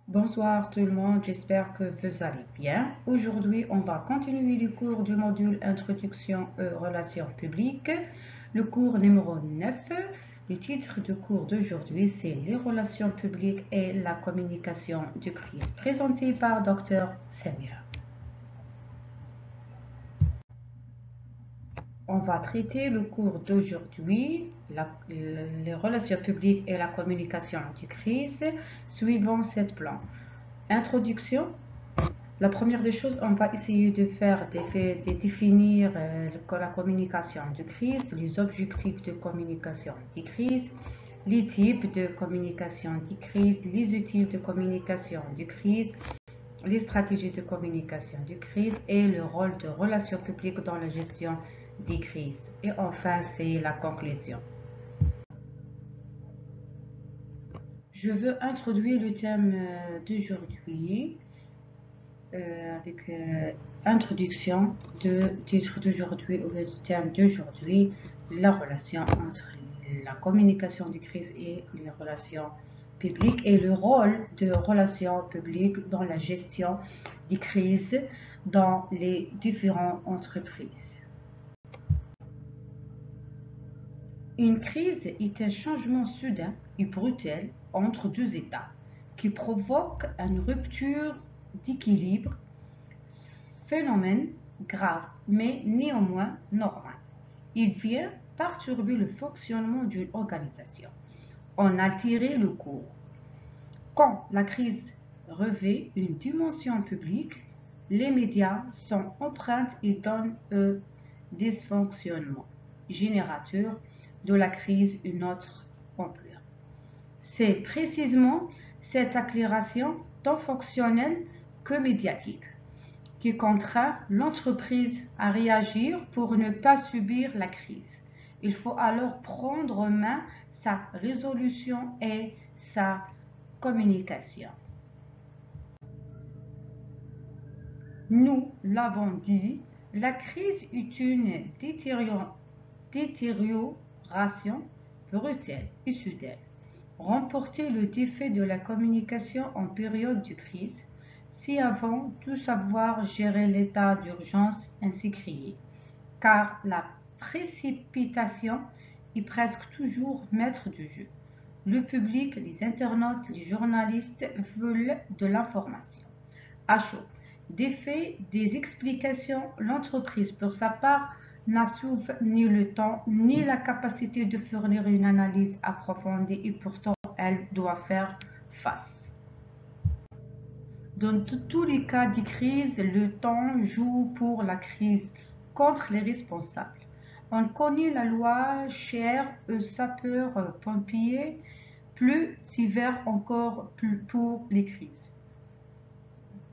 Bonsoir tout le monde, j'espère que vous allez bien. Aujourd'hui, on va continuer le cours du module Introduction aux relations publiques, le cours numéro 9. Le titre du cours d'aujourd'hui, c'est les relations publiques et la communication de crise, présenté par Dr. Samira. On va traiter le cours d'aujourd'hui, les relations publiques et la communication de crise, suivant cette plan. Introduction. La première des choses, on va essayer de définir la communication de crise, les objectifs de communication de crise, les types de communication de crise, les outils de communication de crise, les stratégies de communication de crise et le rôle de relations publiques dans la gestion des crises. Et enfin, c'est la conclusion. Je veux introduire le thème d'aujourd'hui avec introduction de titre d'aujourd'hui ou le thème d'aujourd'hui, la relation entre la communication de crise et les relations publiques et le rôle de relations publiques dans la gestion des crises dans les différentes entreprises. Une crise est un changement soudain et brutal entre deux États qui provoque une rupture d'équilibre, phénomène grave mais néanmoins normal. Il vient perturber le fonctionnement d'une organisation, en altérer le cours. Quand la crise revêt une dimension publique, les médias sont empreints et donnent un dysfonctionnement générateur de la crise une autre ampleur. C'est précisément cette accélération tant fonctionnelle que médiatique qui contraint l'entreprise à réagir pour ne pas subir la crise. Il faut alors prendre en main sa résolution et sa communication. Nous l'avons dit, la crise est une détérioration brutale et soudaine. Remporter le défi de la communication en période de crise, si avant tout savoir gérer l'état d'urgence ainsi créé, car la précipitation est presque toujours maître du jeu. Le public, les internautes, les journalistes veulent de l'information. À chaud, des faits, des explications, l'entreprise pour sa part n'a souvent ni le temps ni la capacité de fournir une analyse approfondie et pourtant elle doit faire face. Dans tous les cas de crise, le temps joue pour la crise contre les responsables. On connaît la loi chère aux sapeurs-pompiers, plus sévère encore pour les crises.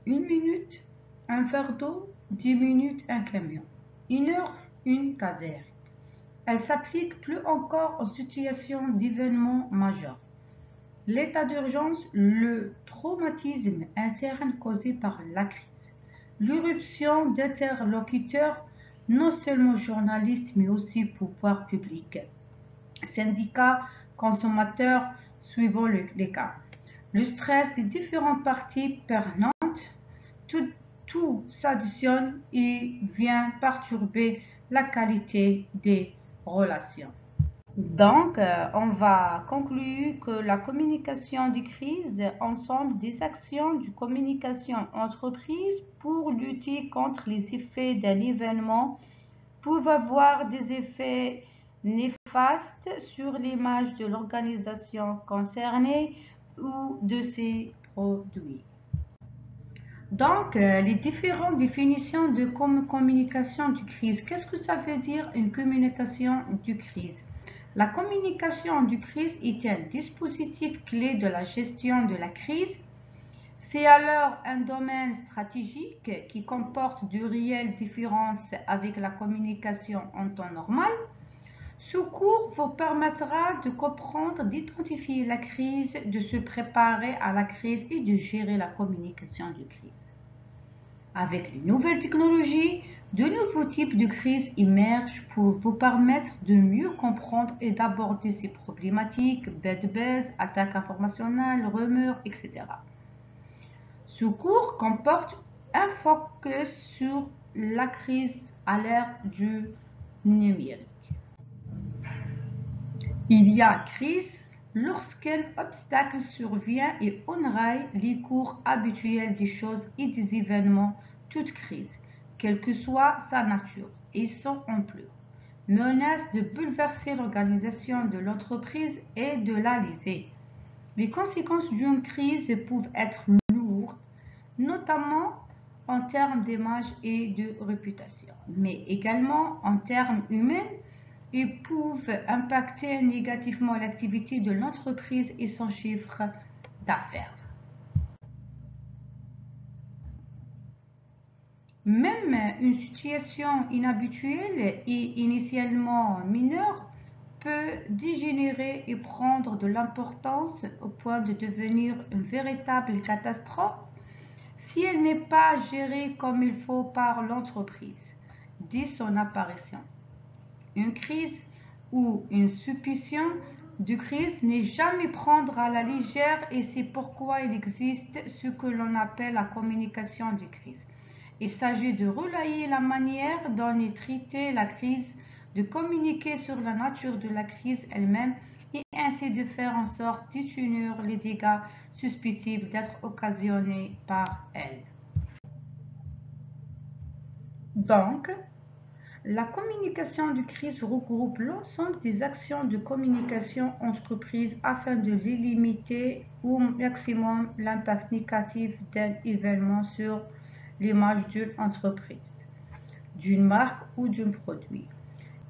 1 minute, un verre d'eau, 10 minutes, un camion. 1 heure, une caserne. Elle s'applique plus encore aux situations d'événements majeurs. L'état d'urgence, le traumatisme interne causé par la crise, l'irruption d'interlocuteurs, non seulement journalistes mais aussi pouvoirs publics, syndicats, consommateurs, suivant les cas, le stress des différentes parties prenantes, tout s'additionne et vient perturber la qualité des relations. Donc, on va conclure que la communication de crise, ensemble des actions de communication entreprise pour lutter contre les effets d'un événement, peuvent avoir des effets néfastes sur l'image de l'organisation concernée ou de ses produits. Donc, les différentes définitions de communication de crise. Qu'est-ce que ça veut dire une communication de crise? La communication de crise est un dispositif clé de la gestion de la crise. C'est alors un domaine stratégique qui comporte de réelles différences avec la communication en temps normal. Ce cours vous permettra de comprendre, d'identifier la crise, de se préparer à la crise et de gérer la communication de crise. Avec les nouvelles technologies, de nouveaux types de crises émergent pour vous permettre de mieux comprendre et d'aborder ces problématiques, bad buzz, attaques informationnelles, rumeurs, etc. Ce cours comporte un focus sur la crise à l'ère du numérique. Il y a crise lorsqu'un obstacle survient et enraye les cours habituels des choses et des événements. Toute crise, quelle que soit sa nature et son ampleur, menace de bouleverser l'organisation de l'entreprise et de la léser. Les conséquences d'une crise peuvent être lourdes, notamment en termes d'image et de réputation, mais également en termes humains et peuvent impacter négativement l'activité de l'entreprise et son chiffre d'affaires. Même une situation inhabituelle et initialement mineure peut dégénérer et prendre de l'importance au point de devenir une véritable catastrophe si elle n'est pas gérée comme il faut par l'entreprise dès son apparition. Une crise ou une suspicion de crise n'est jamais prendre à la légère et c'est pourquoi il existe ce que l'on appelle la communication de crise. Il s'agit de relayer la manière dont est traitée la crise, de communiquer sur la nature de la crise elle-même et ainsi de faire en sorte d'atténuer les dégâts susceptibles d'être occasionnés par elle. Donc, la communication de crise regroupe l'ensemble des actions de communication entreprise afin de limiter au maximum l'impact négatif d'un événement sur l'image d'une entreprise, d'une marque ou d'un produit.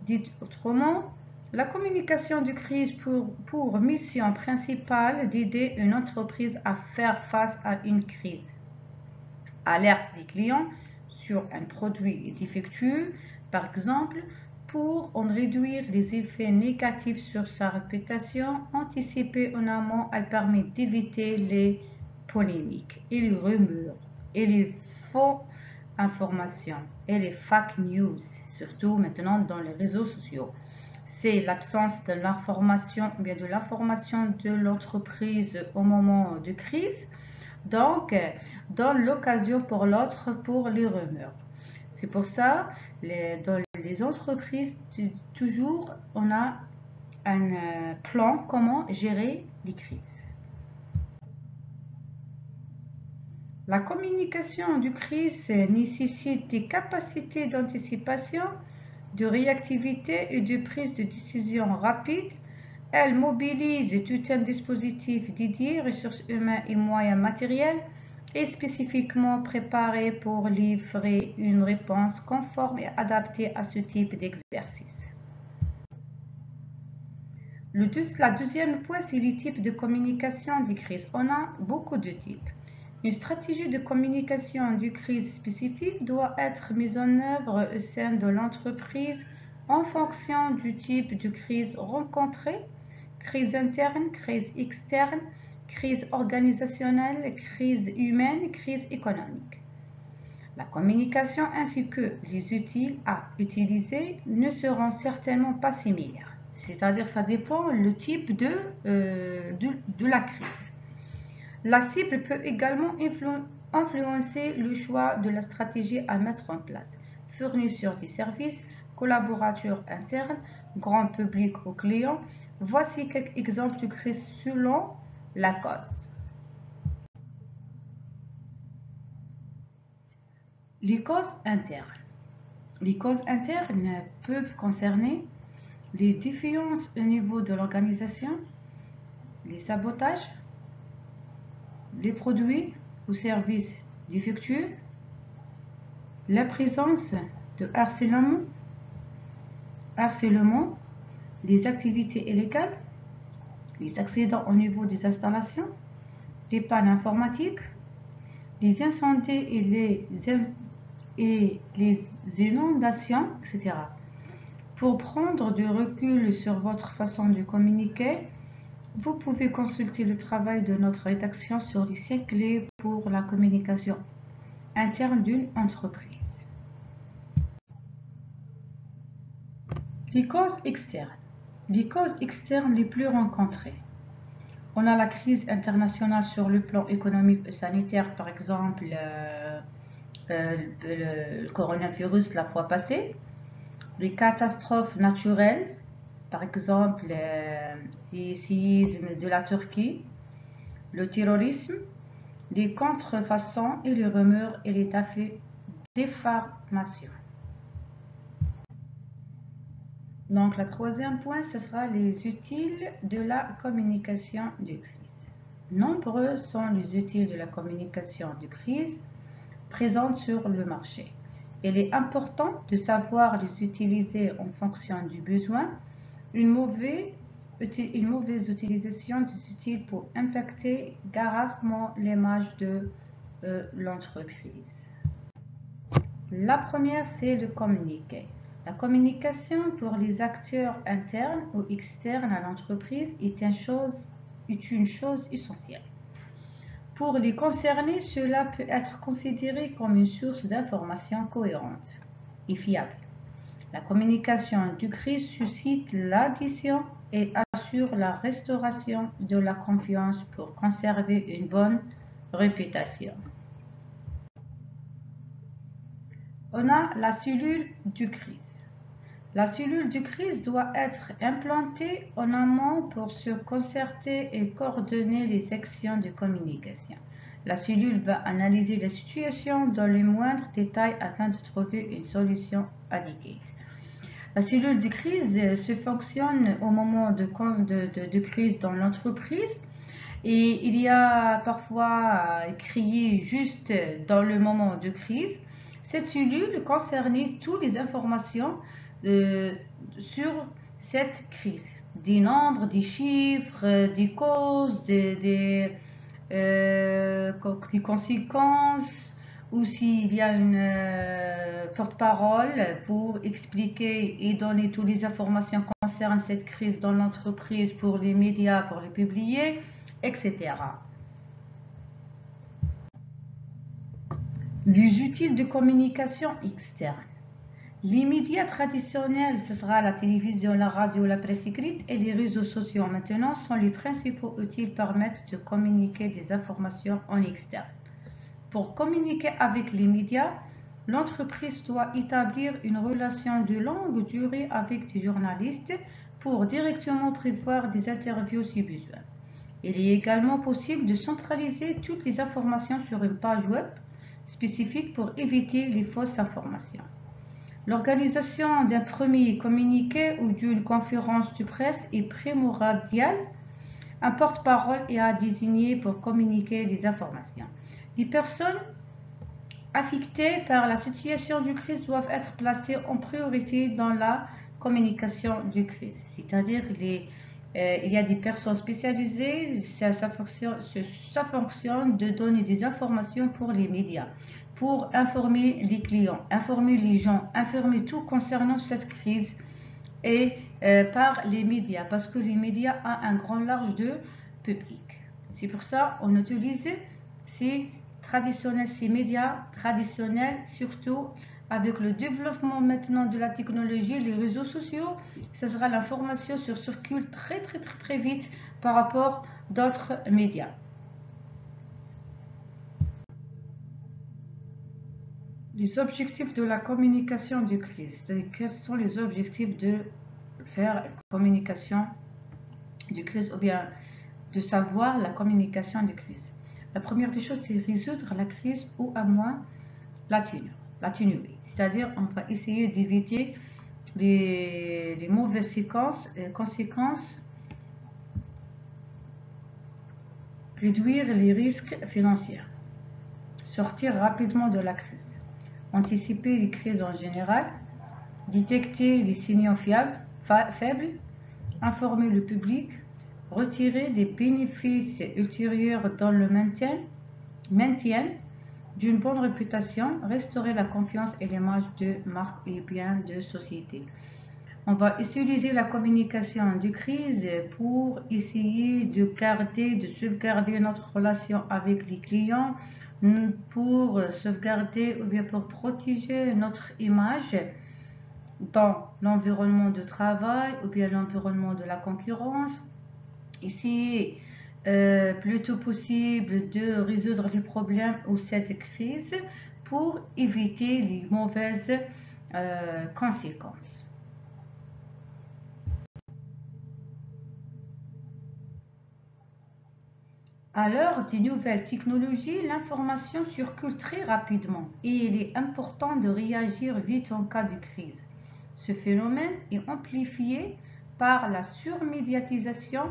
Dit autrement, la communication de crise pour mission principale d'aider une entreprise à faire face à une crise. Alerte des clients sur un produit défectueux, par exemple, pour en réduire les effets négatifs sur sa réputation, anticiper en amont, elle permet d'éviter les polémiques et les rumeurs et les faux informations et les fake news, surtout maintenant dans les réseaux sociaux. C'est l'absence de l'information, bien de l'information de l'entreprise au moment de crise. Donc, donne l'occasion pour l'autre pour les rumeurs. C'est pour ça, dans les entreprises, toujours, on a un plan comment gérer les crises. La communication de crise nécessite des capacités d'anticipation, de réactivité et de prise de décision rapide. Elle mobilise tout un dispositif dédié, ressources humaines et moyens matériels, est spécifiquement préparé pour livrer une réponse conforme et adaptée à ce type d'exercice. La deuxième point, c'est les types de communication des crises. On a beaucoup de types. Une stratégie de communication de crise spécifique doit être mise en œuvre au sein de l'entreprise en fonction du type de crise rencontrée, crise interne, crise externe, crise organisationnelle, crise humaine, crise économique. La communication ainsi que les outils à utiliser ne seront certainement pas similaires. C'est-à-dire ça dépend le type de la crise. La cible peut également influencer le choix de la stratégie à mettre en place. Fournisseurs des services, collaborateurs internes, grand public ou clients. Voici quelques exemples de crise selon la cause. Les causes internes. Les causes internes peuvent concerner les défaillances au niveau de l'organisation, les sabotages, les produits ou services défectueux, la présence de harcèlement, les activités illégales, les accidents au niveau des installations, les pannes informatiques, les incendies et les inondations, etc. Pour prendre du recul sur votre façon de communiquer, vous pouvez consulter le travail de notre rédaction sur les 5 clés pour la communication interne d'une entreprise. Les causes externes. Les causes externes les plus rencontrées. On a la crise internationale sur le plan économique et sanitaire, par exemple le coronavirus la fois passée, les catastrophes naturelles, par exemple les séismes de la Turquie, le terrorisme, les contrefaçons et les rumeurs et les diffamations. Donc, le troisième point, ce sera les utiles de la communication de crise. Nombreux sont les utiles de la communication de crise présentes sur le marché. Il est important de savoir les utiliser en fonction du besoin. Une mauvaise utilisation des outils peut impacter gravement l'image de l'entreprise. La première, c'est le communiqué. La communication pour les acteurs internes ou externes à l'entreprise est une chose essentielle. Pour les concernés, cela peut être considéré comme une source d'information cohérente et fiable. La communication de crise suscite l'adhésion et assure la restauration de la confiance pour conserver une bonne réputation. On a la cellule de crise. La cellule de crise doit être implantée en amont pour se concerter et coordonner les sections de communication. La cellule va analyser la situation dans les moindres détails afin de trouver une solution adéquate. La cellule de crise se fonctionne au moment de crise dans l'entreprise et il y a parfois créé juste dans le moment de crise. Cette cellule concernait toutes les informations sur cette crise, des nombres, des chiffres, des causes, des conséquences, ou s'il y a une porte-parole pour expliquer et donner toutes les informations concernant cette crise dans l'entreprise pour les médias, pour les publier, etc. Les outils de communication externe. Les médias traditionnels, ce sera la télévision, la radio, la presse écrite et les réseaux sociaux maintenant sont les principaux outils permettent de communiquer des informations en externe. Pour communiquer avec les médias, l'entreprise doit établir une relation de longue durée avec des journalistes pour directement prévoir des interviews si besoin. Il est également possible de centraliser toutes les informations sur une page web spécifique pour éviter les fausses informations. L'organisation d'un premier communiqué ou d'une conférence de presse est primordiale. Un porte-parole est à désigner pour communiquer les informations. Les personnes affectées par la situation de crise doivent être placées en priorité dans la communication de crise. C'est-à-dire il y a des personnes spécialisées, ça fonctionne de donner des informations pour les médias, pour informer les clients, informer les gens, informer tout concernant cette crise et par les médias, parce que les médias ont un grand large de public. C'est pour ça qu'on utilise ces médias traditionnels, surtout avec le développement maintenant de la technologie, les réseaux sociaux, ce sera l'information se circule très vite par rapport à d'autres médias. Les objectifs de la communication de crise. Quels sont les objectifs de faire une communication de crise ou bien de savoir la communication de crise? La première des choses, c'est résoudre la crise ou à moins l'atténuer. C'est-à-dire, on va essayer d'éviter les mauvaises conséquences, réduire les risques financiers, sortir rapidement de la crise, anticiper les crises en général, détecter les signaux faibles, informer le public, retirer des bénéfices ultérieurs dans le maintien d'une bonne réputation, restaurer la confiance et l'image de marque et bien de société. On va utiliser la communication de crise pour essayer de sauvegarder notre relation avec les clients, pour sauvegarder ou bien pour protéger notre image dans l'environnement de travail ou bien l'environnement de la concurrence. Essayer plus tôt possible de résoudre les problèmes ou cette crise pour éviter les mauvaises conséquences. À l'heure des nouvelles technologies, l'information circule très rapidement et il est important de réagir vite en cas de crise. Ce phénomène est amplifié par la surmédiatisation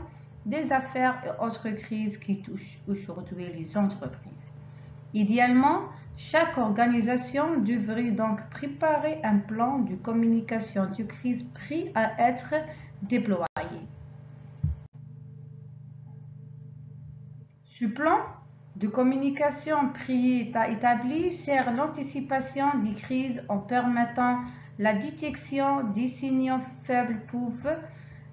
des affaires et autres crises qui touchent aujourd'hui les entreprises. Idéalement, chaque organisation devrait donc préparer un plan de communication de crise prêt à être déployé. Ce plan de communication préétabli sert l'anticipation des crises en permettant la détection des signaux faibles pouvant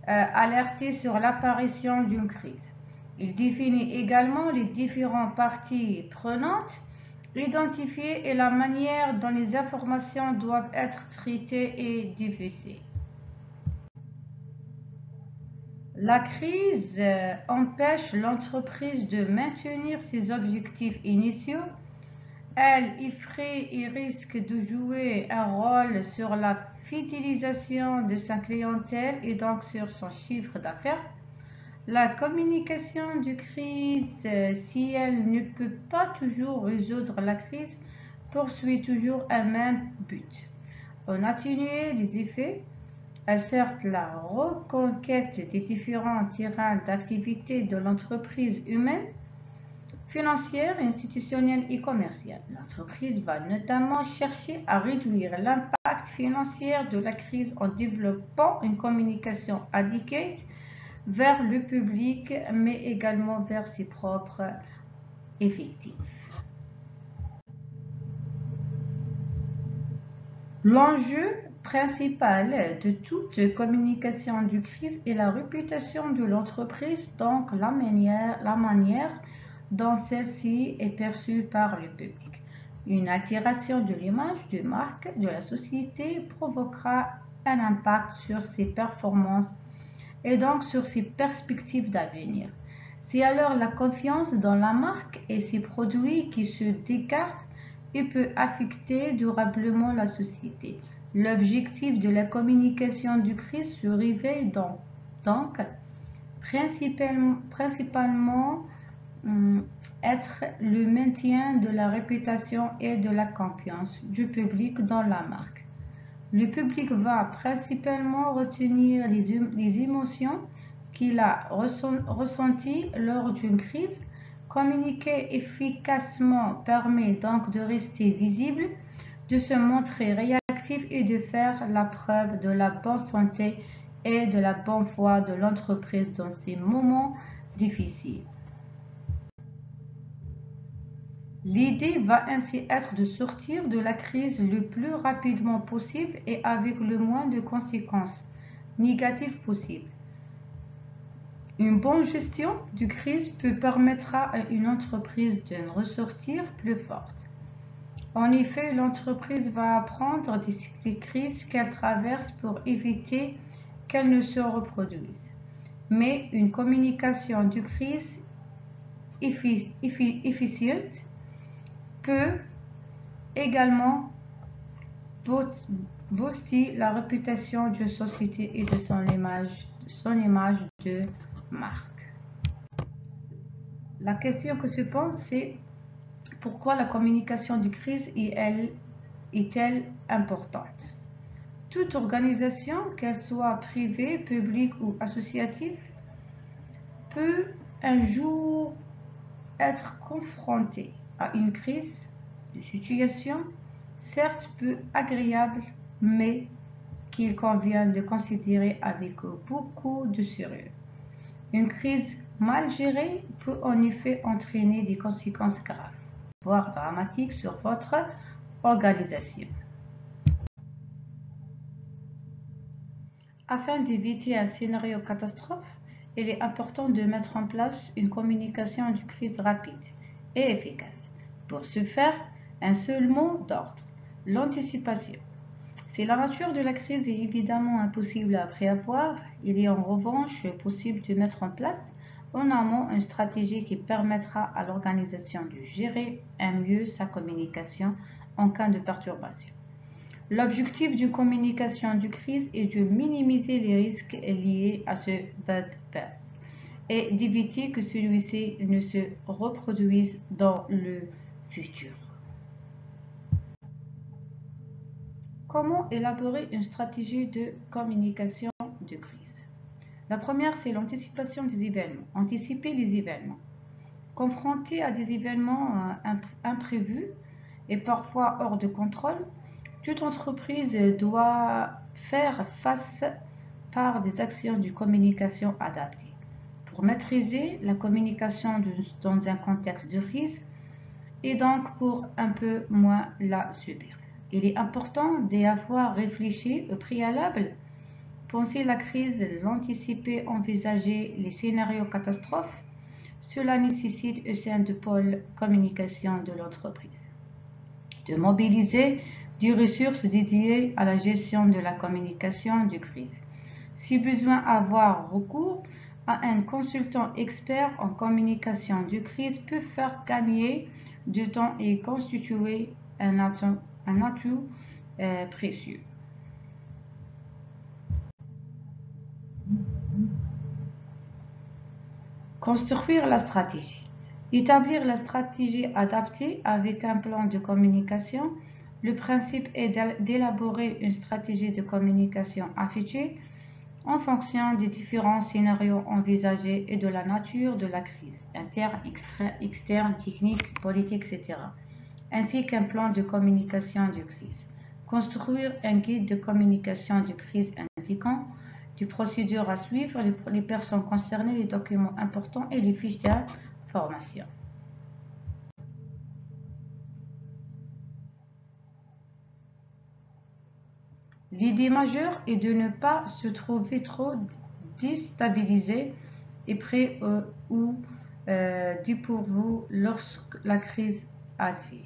alerter sur l'apparition d'une crise. Il définit également les différentes parties prenantes, identifiées et la manière dont les informations doivent être traitées et diffusées. La crise empêche l'entreprise de maintenir ses objectifs initiaux. Elle effraie et risque de jouer un rôle sur la fidélisation de sa clientèle et donc sur son chiffre d'affaires. La communication de crise, si elle ne peut pas toujours résoudre la crise, poursuit toujours un même but: en atténuer les effets. Elle sert la reconquête des différents terrains d'activité de l'entreprise humaine, financière, institutionnelle et commerciale. L'entreprise va notamment chercher à réduire l'impact financier de la crise en développant une communication adéquate vers le public, mais également vers ses propres effectifs. L'enjeu principal de toute communication de crise est la réputation de l'entreprise, donc la manière dont celle-ci est perçue par le public. Une altération de l'image de marque de la société provoquera un impact sur ses performances et donc sur ses perspectives d'avenir. C'est alors la confiance dans la marque et ses produits qui se décarte et peut affecter durablement la société. L'objectif de la communication de crise se révèle donc principalement être le maintien de la réputation et de la confiance du public dans la marque. Le public va principalement retenir les émotions qu'il a ressenties lors d'une crise. Communiquer efficacement permet donc de rester visible, de se montrer réactif et de faire la preuve de la bonne santé et de la bonne foi de l'entreprise dans ces moments difficiles. L'idée va ainsi être de sortir de la crise le plus rapidement possible et avec le moins de conséquences négatives possibles. Une bonne gestion de crise peut permettre à une entreprise de ressortir plus forte. En effet, l'entreprise va apprendre des crises qu'elle traverse pour éviter qu'elles ne se reproduisent. Mais une communication de crise efficiente peut également booster la réputation d'une société et de son image de marque. La question que se pose, c'est pourquoi la communication de crise est-elle importante? Toute organisation, qu'elle soit privée, publique ou associative, peut un jour être confrontée à une crise de situation, certes peu agréable, mais qu'il convient de considérer avec beaucoup de sérieux. Une crise mal gérée peut en effet entraîner des conséquences graves, voire dramatiques sur votre organisation. Afin d'éviter un scénario catastrophe, il est important de mettre en place une communication de crise rapide et efficace. Pour ce faire, un seul mot d'ordre: l'anticipation. Si la nature de la crise est évidemment impossible à prévoir, il est en revanche possible de mettre en place en amont une stratégie qui permettra à l'organisation de gérer mieux sa communication en cas de perturbation. L'objectif d'une communication de crise est de minimiser les risques liés à ce bypass et d'éviter que celui-ci ne se reproduise dans le futur. Comment élaborer une stratégie de communication de crise? La première, c'est l'anticipation des événements. Anticiper les événements. Confronté à des événements imprévus et parfois hors de contrôle, toute entreprise doit faire face par des actions de communication adaptées. Pour maîtriser la communication dans un contexte de crise et donc pour un peu moins la subir. Il est important d'y avoir réfléchi au préalable, penser la crise, l'anticiper, envisager les scénarios catastrophes. Cela nécessite au sein du pôle communication de l'entreprise de mobiliser des ressources dédiées à la gestion de la communication de crise. Si besoin, avoir recours à un consultant expert en communication de crise peut faire gagner du temps et constituer un atout précieux. Construire la stratégie. Établir la stratégie adaptée avec un plan de communication. Le principe est d'élaborer une stratégie de communication affichée en fonction des différents scénarios envisagés et de la nature de la crise, interne, externe, technique, politique, etc., ainsi qu'un plan de communication de crise. Construire un guide de communication de crise indiquant les procédures à suivre, les personnes concernées, les documents importants et les fiches d'information. L'idée majeure est de ne pas se trouver trop déstabilisé et prêt ou dépourvu lorsque la crise advient,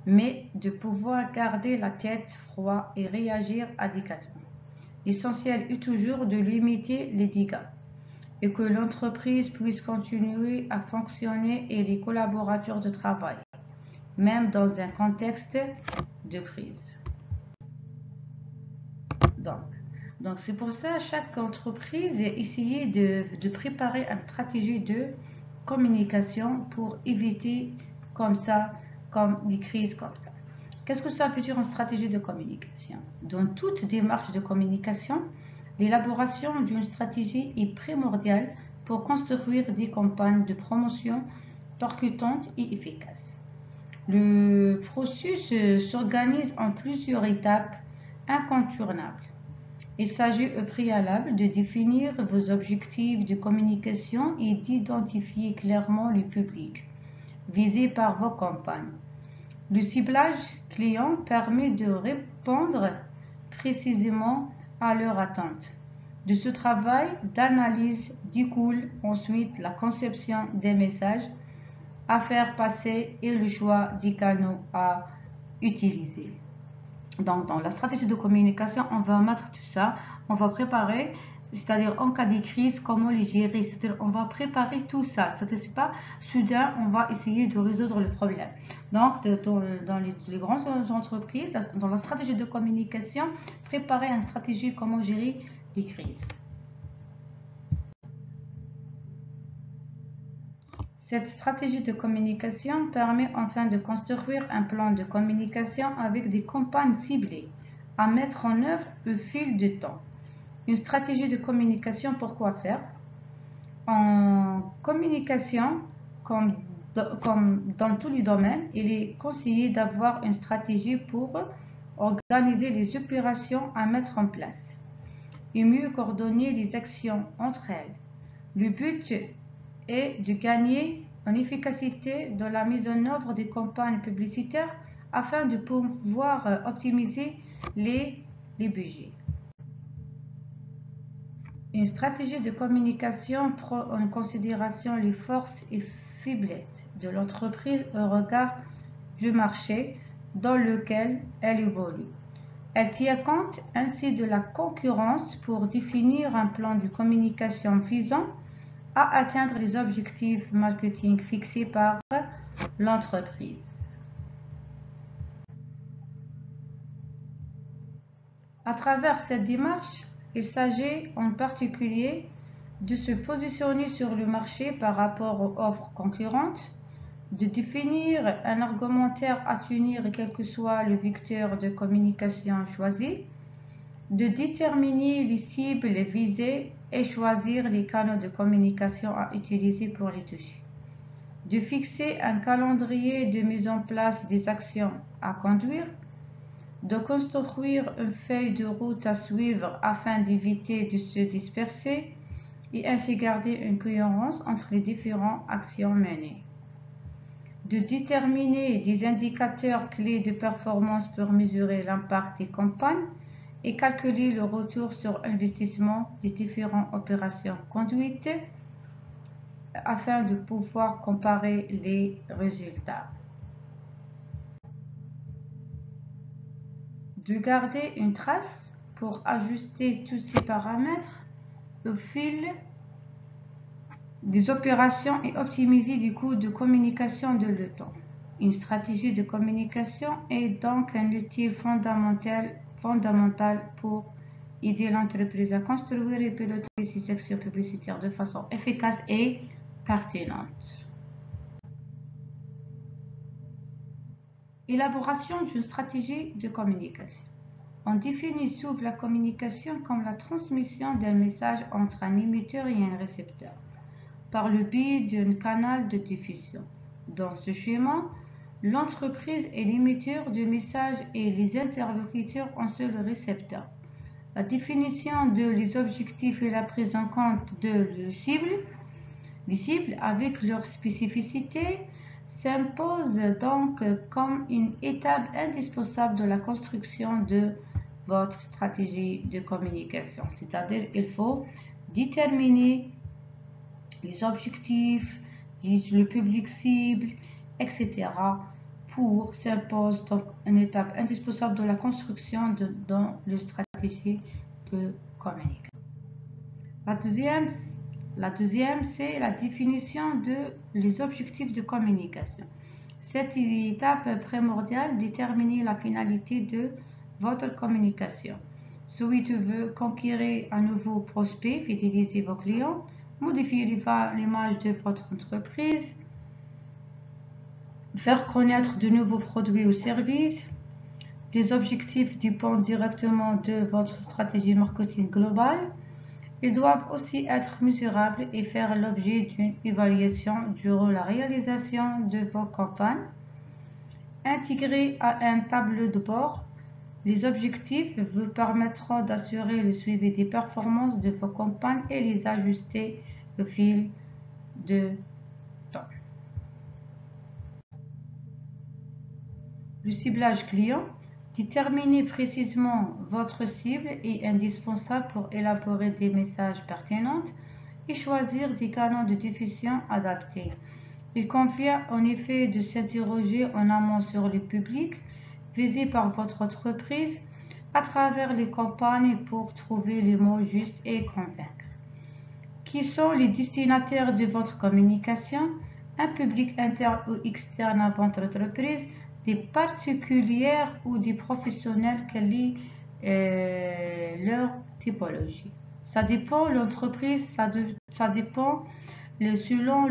mais de pouvoir garder la tête froide et réagir adéquatement. L'essentiel est toujours de limiter les dégâts et que l'entreprise puisse continuer à fonctionner et les collaborateurs de travail, même dans un contexte de crise. Donc c'est pour ça chaque entreprise essayer de préparer une stratégie de communication pour éviter comme des crises comme ça. Qu'est-ce que ça veut dire en stratégie de communication? Dans toute démarche de communication, l'élaboration d'une stratégie est primordiale pour construire des campagnes de promotion percutantes et efficaces. Le processus s'organise en plusieurs étapes incontournables. Il s'agit au préalable de définir vos objectifs de communication et d'identifier clairement les publics visés par vos campagnes. Le ciblage client permet de répondre précisément à leurs attentes. De ce travail d'analyse découle ensuite la conception des messages à faire passer et le choix des canaux à utiliser. Donc, dans la stratégie de communication, on va mettre tout ça, on va préparer, c'est-à-dire en cas de crise, comment les gérer, c'est-à-dire on va préparer tout ça, c'est-à-dire c'est pas soudain, on va essayer de résoudre le problème. Donc, dans les grandes entreprises, dans la stratégie de communication, préparer une stratégie comment gérer les crises. Cette stratégie de communication permet enfin de construire un plan de communication avec des campagnes ciblées à mettre en œuvre au fil du temps. Une stratégie de communication, pourquoi faire? En communication, comme dans tous les domaines, il est conseillé d'avoir une stratégie pour organiser les opérations à mettre en place et mieux coordonner les actions entre elles. Le but est de gagner en efficacité dans la mise en œuvre des campagnes publicitaires afin de pouvoir optimiser les budgets. Une stratégie de communication prend en considération les forces et faiblesses de l'entreprise au regard du marché dans lequel elle évolue. Elle tient compte ainsi de la concurrence pour définir un plan de communication visant à atteindre les objectifs marketing fixés par l'entreprise. À travers cette démarche, il s'agit en particulier de se positionner sur le marché par rapport aux offres concurrentes, de définir un argumentaire à tenir quel que soit le vecteur de communication choisi, de déterminer les cibles visées et choisir les canaux de communication à utiliser pour les toucher, de fixer un calendrier de mise en place des actions à conduire, de construire une feuille de route à suivre afin d'éviter de se disperser et ainsi garder une cohérence entre les différentes actions menées, de déterminer des indicateurs clés de performance pour mesurer l'impact des campagnes et calculer le retour sur investissement des différentes opérations conduites afin de pouvoir comparer les résultats. De garder une trace pour ajuster tous ces paramètres au fil des opérations et optimiser les coûts de communication de le temps. Une stratégie de communication est donc un outil fondamental pour aider l'entreprise à construire et piloter ses actions publicitaires de façon efficace et pertinente. Élaboration d'une stratégie de communication. On définit souvent la communication comme la transmission d'un message entre un émetteur et un récepteur, par le biais d'un canal de diffusion. Dans ce schéma, l'entreprise est l'émetteur du message et les interlocuteurs en sont le récepteur. La définition de les objectifs et la prise en compte de les cibles avec leurs spécificités s'impose donc comme une étape indispensable de la construction de votre stratégie de communication. C'est-à-dire qu'il faut déterminer les objectifs, le public cible, etc. pour s'impose donc une étape indispensable de la construction dans la stratégie de communication. La deuxième, c'est la définition de les objectifs de communication. Cette étape primordiale détermine la finalité de votre communication. Soit tu veux conquérir un nouveau prospect, fidéliser vos clients, modifier l'image de votre entreprise, faire connaître de nouveaux produits ou services. Les objectifs dépendent directement de votre stratégie marketing globale. Ils doivent aussi être mesurables et faire l'objet d'une évaluation durant la réalisation de vos campagnes. Intégrés à un tableau de bord, les objectifs vous permettront d'assurer le suivi des performances de vos campagnes et les ajuster au fil de temps. Le ciblage client. Déterminer précisément votre cible est indispensable pour élaborer des messages pertinents et choisir des canaux de diffusion adaptés. Il convient en effet de s'interroger en amont sur le public visé par votre entreprise à travers les campagnes pour trouver les mots justes et convaincre. Qui sont les destinataires de votre communication? Un public interne ou externe à votre entreprise, des particuliers ou des professionnels, quelle est leur typologie. Ça dépend de l'entreprise, ça dépend selon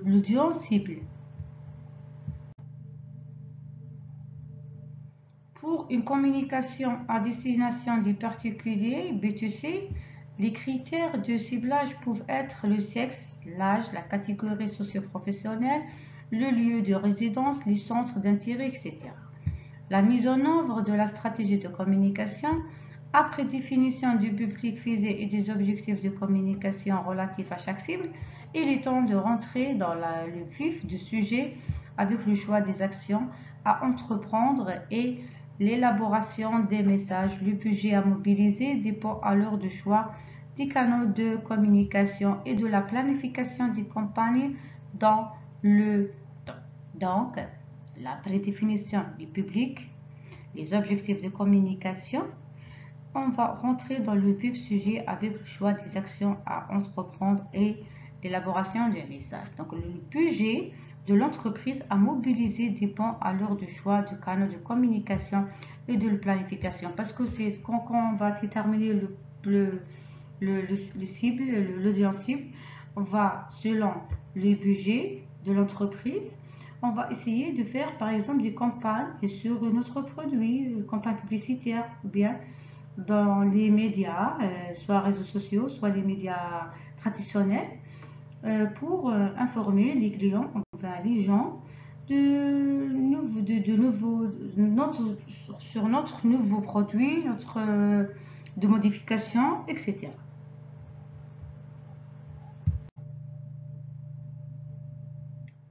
l'audience cible. Pour une communication à destination des particuliers B2C, les critères de ciblage peuvent être le sexe, l'âge, la catégorie socio-professionnelle, le lieu de résidence, les centres d'intérêt, etc. La mise en œuvre de la stratégie de communication, après définition du public visé et des objectifs de communication relatifs à chaque cible, il est temps de rentrer dans le vif du sujet avec le choix des actions à entreprendre et l'élaboration des messages. Le budget à mobiliser dépend alors du choix des canaux de communication et de la planification des campagnes dans le temps. Donc, la prédéfinition du public, les objectifs de communication, On va rentrer dans le vif sujet avec le choix des actions à entreprendre et l'élaboration d'un message. Donc, le budget de l'entreprise à mobiliser dépend alors du choix du canal de communication et de la planification. Parce que c'est quand on va déterminer le cible, l'audience cible, on va, selon le budget de l'entreprise, on va essayer de faire par exemple des campagnes sur notre produit, campagnes publicitaires ou bien dans les médias, soit réseaux sociaux, soit les médias traditionnels, pour informer les clients, enfin les gens, sur notre nouveau produit, de modification, etc.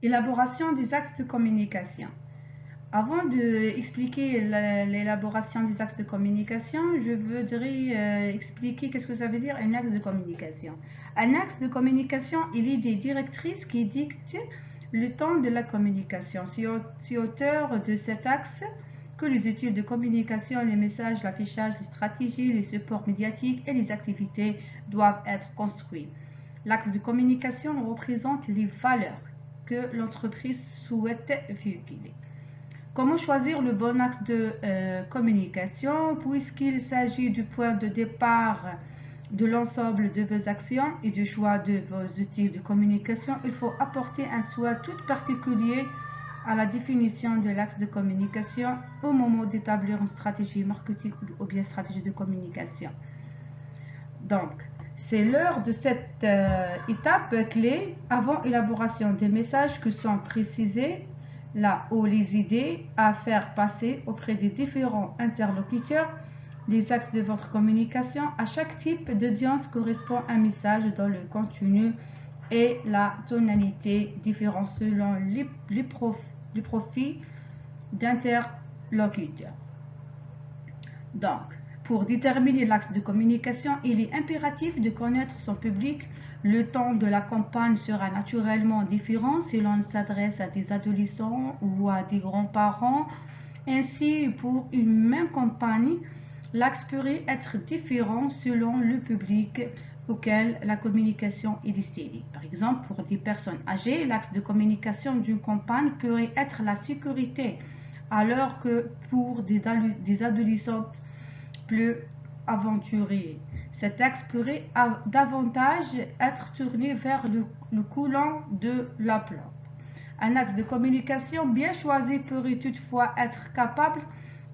Élaboration des axes de communication. Avant d'expliquer l'élaboration des axes de communication, je voudrais expliquer qu'est-ce que ça veut dire un axe de communication. Un axe de communication est l'idée directrice qui dicte le temps de la communication. C'est auteur de cet axe que les études de communication, les messages, l'affichage, les stratégies, les supports médiatiques et les activités doivent être construits. L'axe de communication représente les valeurs que l'entreprise souhaite véhiculer. Comment choisir le bon axe de communication puisqu'il s'agit du point de départ de l'ensemble de vos actions et du choix de vos outils de communication, il faut apporter un soin tout particulier à la définition de l'axe de communication au moment d'établir une stratégie marketing ou bien stratégie de communication. Donc, c'est l'heure de cette étape clé avant élaboration des messages que sont précisés là où les idées à faire passer auprès des différents interlocuteurs. Les axes de votre communication à chaque type d'audience correspond un message dont le contenu et la tonalité différents selon les profils d'interlocuteurs. Donc, pour déterminer l'axe de communication, il est impératif de connaître son public. Le temps de la campagne sera naturellement différent si l'on s'adresse à des adolescents ou à des grands-parents. Ainsi, pour une même campagne, l'axe pourrait être différent selon le public auquel la communication est destinée. Par exemple, pour des personnes âgées, l'axe de communication d'une campagne pourrait être la sécurité, alors que pour des adolescentes plus aventurés, cet axe pourrait davantage être tourné vers le coulant de la plante. Un axe de communication bien choisi pourrait toutefois être capable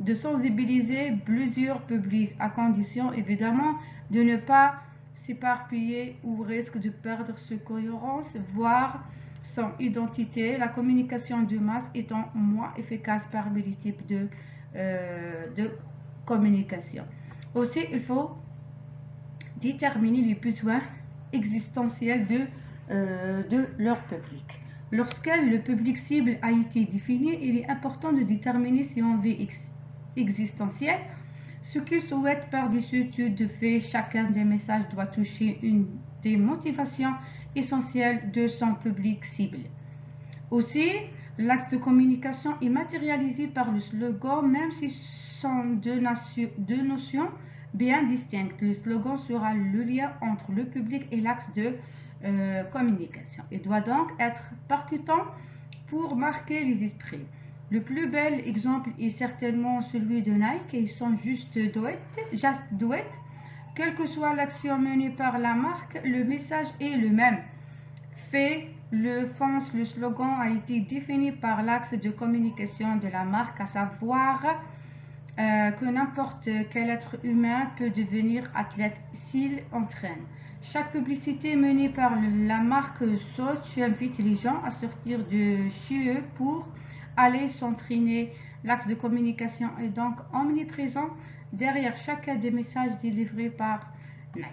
de sensibiliser plusieurs publics, à condition évidemment de ne pas s'éparpiller ou risque de perdre sa cohérence, voire son identité, la communication de masse étant moins efficace parmi les types de communication. Aussi, il faut déterminer les besoins existentiels de leur public. Lorsque le public cible a été défini, il est important de déterminer si on veut existentiel, ce qu'il souhaite par-dessus tout de fait. Chacun des messages doit toucher une des motivations essentielles de son public cible. Aussi, l'axe de communication est matérialisé par le slogan, même si ce sont deux notions bien distinctes. Le slogan sera le lien entre le public et l'axe de communication. Il doit donc être percutant pour marquer les esprits. Le plus bel exemple est certainement celui de Nike. Ils sont just do it. Quelle que soit l'action menée par la marque, le message est le même. Fait le slogan a été défini par l'axe de communication de la marque, à savoir que n'importe quel être humain peut devenir athlète s'il entraîne. Chaque publicité menée par la marque Soch invite les gens à sortir de chez eux pour aller s'entraîner. L'axe de communication est donc omniprésent derrière chacun des messages délivrés par Nike.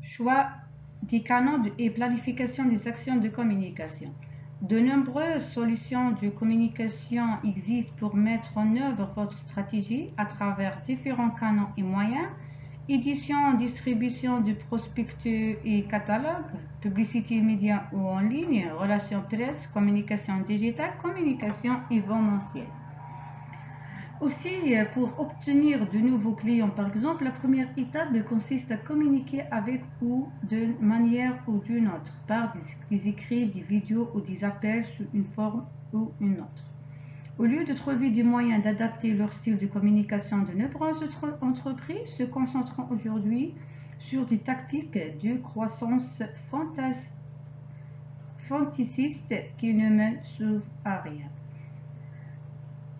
Choix des canaux et planification des actions de communication. De nombreuses solutions de communication existent pour mettre en œuvre votre stratégie à travers différents canaux et moyens. édition, distribution du prospectus et catalogue, publicité média ou en ligne, relations presse, communication digitale, communication événementielle. Aussi, pour obtenir de nouveaux clients, par exemple, la première étape consiste à communiquer avec ou d'une manière ou d'une autre, par des écrits, des vidéos ou des appels sous une forme ou une autre. Au lieu de trouver des moyens d'adapter leur style de communication, de nombreuses entreprises se concentrent aujourd'hui sur des tactiques de croissance fantaisistes qui ne mènent à rien.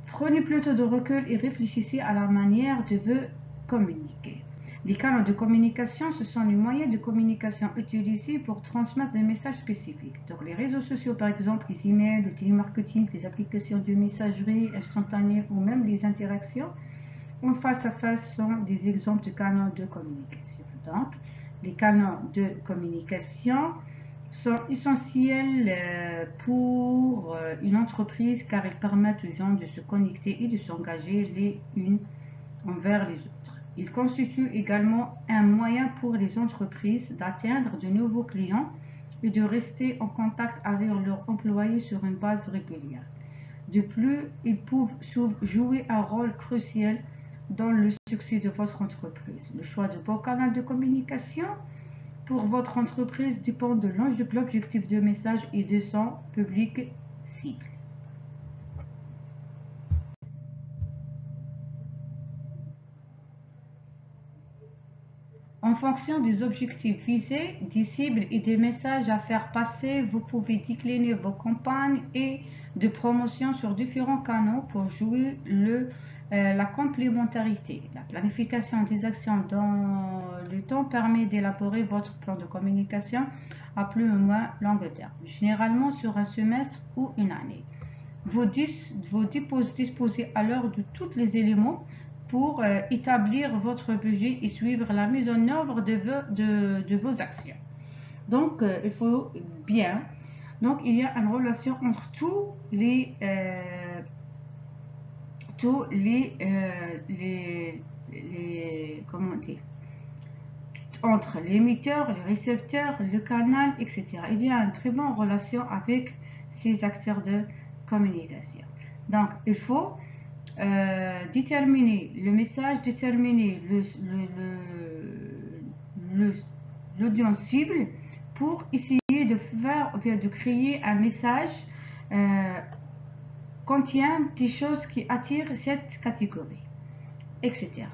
Prenez plutôt de recul et réfléchissez à la manière de vous communiquer. Les canaux de communication, ce sont les moyens de communication utilisés pour transmettre des messages spécifiques. Donc les réseaux sociaux, par exemple, les emails, le télémarketing, les applications de messagerie instantanée ou même les interactions en face à face sont des exemples de canaux de communication. Donc, les canaux de communication sont essentiels pour une entreprise car ils permettent aux gens de se connecter et de s'engager les unes envers les autres. Ils constituent également un moyen pour les entreprises d'atteindre de nouveaux clients et de rester en contact avec leurs employés sur une base régulière. De plus, ils peuvent jouer un rôle crucial dans le succès de votre entreprise. Le choix de bon canal de communication pour votre entreprise dépend de l'objectif de message et de son public cible. En fonction des objectifs visés, des cibles et des messages à faire passer, vous pouvez décliner vos campagnes et de promotion sur différents canaux pour jouer la complémentarité. La planification des actions dans le temps permet d'élaborer votre plan de communication à plus ou moins long terme, généralement sur un semestre ou une année. Vous disposez alors de tous les éléments pour établir votre budget et suivre la mise en œuvre de vos actions. Donc, il faut bien. Donc, il y a une relation entre comment dire, entre l'émetteur, les récepteurs, le canal, etc. Il y a une très bonne relation avec ces acteurs de communication. Donc, il faut déterminer le message, déterminer l'audience cible pour essayer de créer un message contient des choses qui attirent cette catégorie, etc.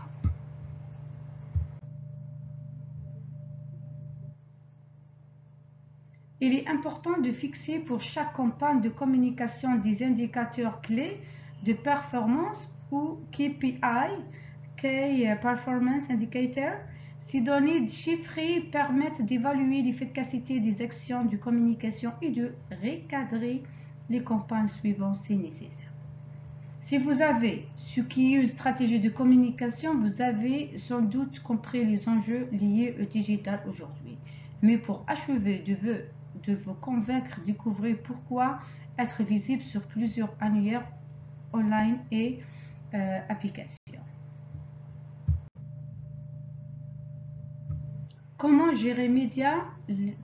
Il est important de fixer pour chaque campagne de communication des indicateurs clés de performance ou KPI, Key Performance Indicator. Ces données chiffrées permettent d'évaluer l'efficacité des actions de communication et de recadrer les campagnes suivantes si nécessaire. Si vous avez ce qui est une stratégie de communication, vous avez sans doute compris les enjeux liés au digital aujourd'hui. Mais pour achever de vous convaincre, découvrez pourquoi être visible sur plusieurs annuaires online et applications. Comment gérer médias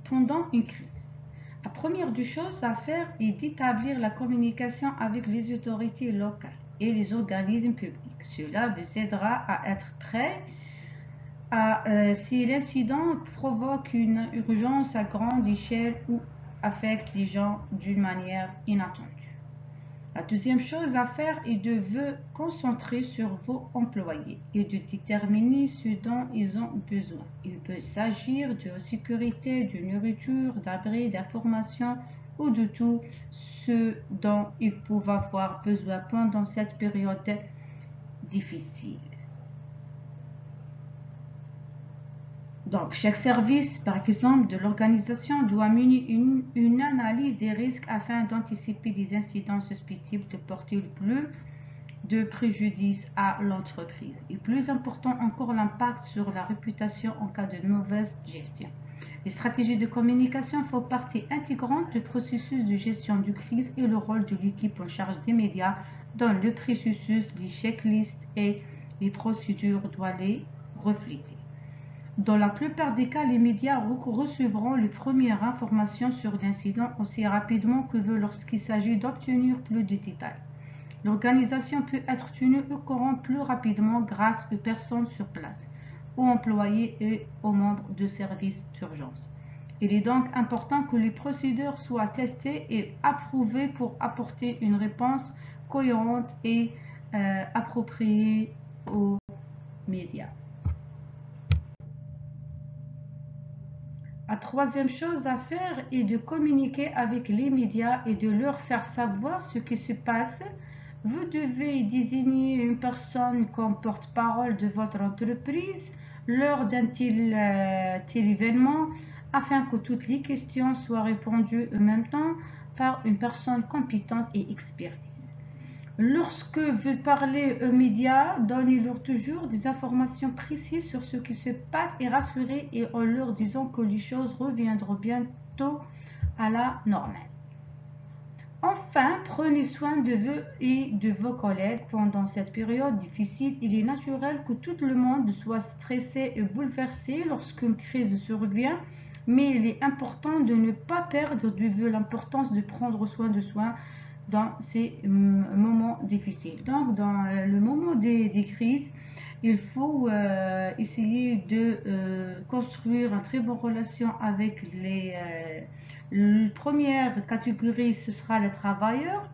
pendant une crise? La première des choses à faire est d'établir la communication avec les autorités locales et les organismes publics. Cela vous aidera à être prêt si l'incident provoque une urgence à grande échelle ou affecte les gens d'une manière inattendue. La deuxième chose à faire est de vous concentrer sur vos employés et de déterminer ce dont ils ont besoin. Il peut s'agir de sécurité, de nourriture, d'abri, d'informations ou de tout ce dont ils peuvent avoir besoin pendant cette période difficile. Donc, chaque service, par exemple, de l'organisation doit mener une analyse des risques afin d'anticiper des incidents susceptibles de porter le plus de préjudice à l'entreprise. Et plus important encore, l'impact sur la réputation en cas de mauvaise gestion. Les stratégies de communication font partie intégrante du processus de gestion de crise et le rôle de l'équipe en charge des médias dans le processus, les checklists et les procédures doivent les refléter. Dans la plupart des cas, les médias recevront les premières informations sur l'incident aussi rapidement que lorsqu'il s'agit d'obtenir plus de détails. L'organisation peut être tenue au courant plus rapidement grâce aux personnes sur place, aux employés et aux membres de services d'urgence. Il est donc important que les procédures soient testées et approuvées pour apporter une réponse cohérente et appropriée aux médias. La troisième chose à faire est de communiquer avec les médias et de leur faire savoir ce qui se passe. Vous devez désigner une personne comme porte-parole de votre entreprise lors d'un tel événement afin que toutes les questions soient répondues en même temps par une personne compétente et expertise. Lorsque vous parlez aux médias, donnez-leur toujours des informations précises sur ce qui se passe et rassurez et en leur disant que les choses reviendront bientôt à la normale. Enfin, prenez soin de vous et de vos collègues pendant cette période difficile. Il est naturel que tout le monde soit stressé et bouleversé lorsqu'une crise survient, mais il est important de ne pas perdre de vue l'importance de prendre soin de soi dans ces moments difficiles. Donc, dans le moment des crises, il faut essayer de construire une très bonne relation avec la première catégorie, ce sera les travailleurs,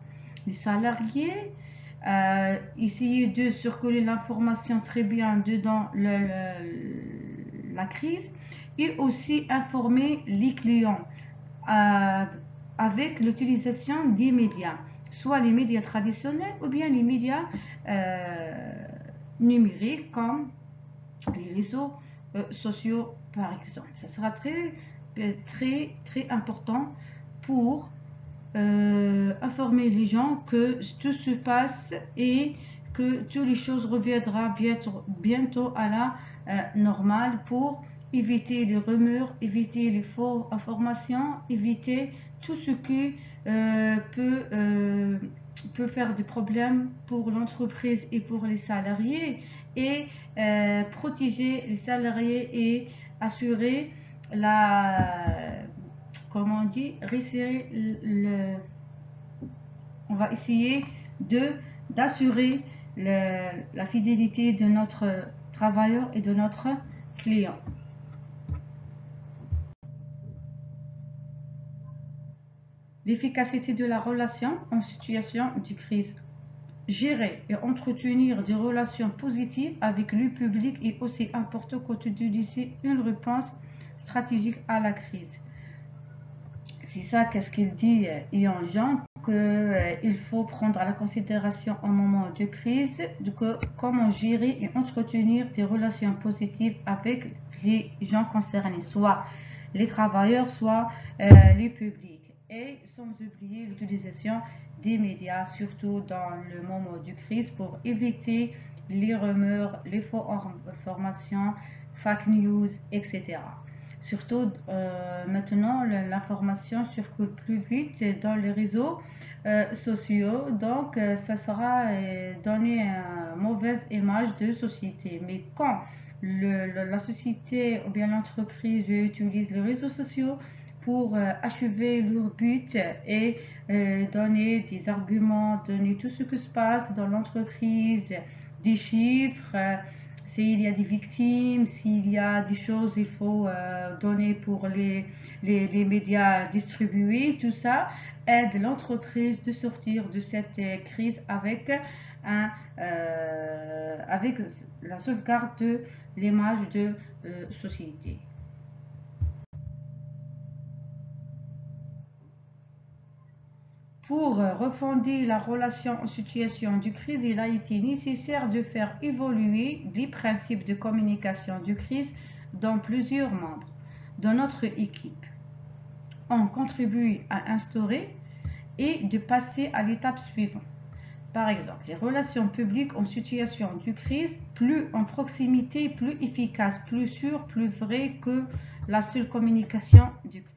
les salariés. Essayer de circuler l'information très bien dedans la crise et aussi informer les clients avec l'utilisation des médias, soit les médias traditionnels ou bien les médias numériques comme les réseaux sociaux par exemple. Ça sera très important pour informer les gens que tout se passe et que toutes les choses reviendront bientôt à la normale pour éviter les rumeurs, éviter les fausses informations, éviter tout ce qui peut faire des problèmes pour l'entreprise et pour les salariés et protéger les salariés et assurer comment on dit, on va essayer d'assurer la fidélité de notre travailleur et de notre client. L'efficacité de la relation en situation de crise. Gérer et entretenir des relations positives avec le public est aussi important qu'utiliser une réponse stratégique à la crise. C'est ça qu'est-ce qu'il dit Ian Jean, qu'il faut prendre à la considération en moment de crise, comment gérer et entretenir des relations positives avec les gens concernés, soit les travailleurs, soit les publics. Et sans oublier l'utilisation des médias, surtout dans le moment de crise, pour éviter les rumeurs, les fausses informations, fake news, etc. Surtout maintenant, l'information circule plus vite dans les réseaux sociaux, donc ça sera donner une mauvaise image de société. Mais quand la société ou bien l'entreprise utilise les réseaux sociaux pour achever leur but et donner des arguments, donner tout ce qui se passe dans l'entreprise, des chiffres, s'il y a des victimes, s'il y a des choses il faut donner pour les médias distribués, tout ça aide l'entreprise de sortir de cette crise avec la sauvegarde de l'image de société. Pour refonder la relation en situation de crise, il a été nécessaire de faire évoluer les principes de communication de crise dans plusieurs membres de notre équipe. On contribue à instaurer et de passer à l'étape suivante. Par exemple, les relations publiques en situation de crise, plus en proximité, plus efficace, plus sûre, plus vraie que la seule communication de crise.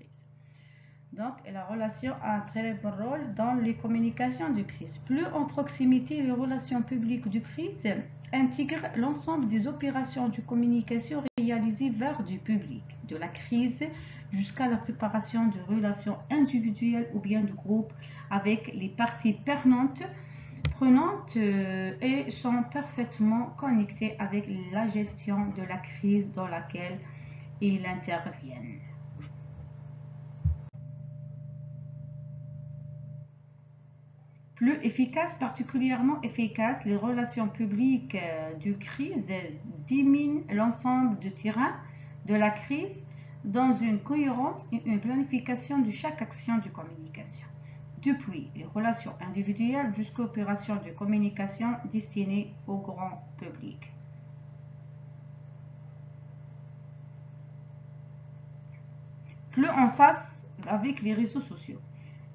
Donc, la relation a un très bon rôle dans les communications de crise. Plus en proximité, les relations publiques de crise intègrent l'ensemble des opérations de communication matérialisée vers du public, de la crise jusqu'à la préparation de relations individuelles ou bien de groupe avec les parties prenantes et sont parfaitement connectées avec la gestion de la crise dans laquelle ils interviennent. Plus efficace, particulièrement efficace, les relations publiques de crise dominent l'ensemble du terrain de la crise dans une cohérence et une planification de chaque action de communication, depuis les relations individuelles jusqu'aux opérations de communication destinées au grand public. Plus en face avec les réseaux sociaux.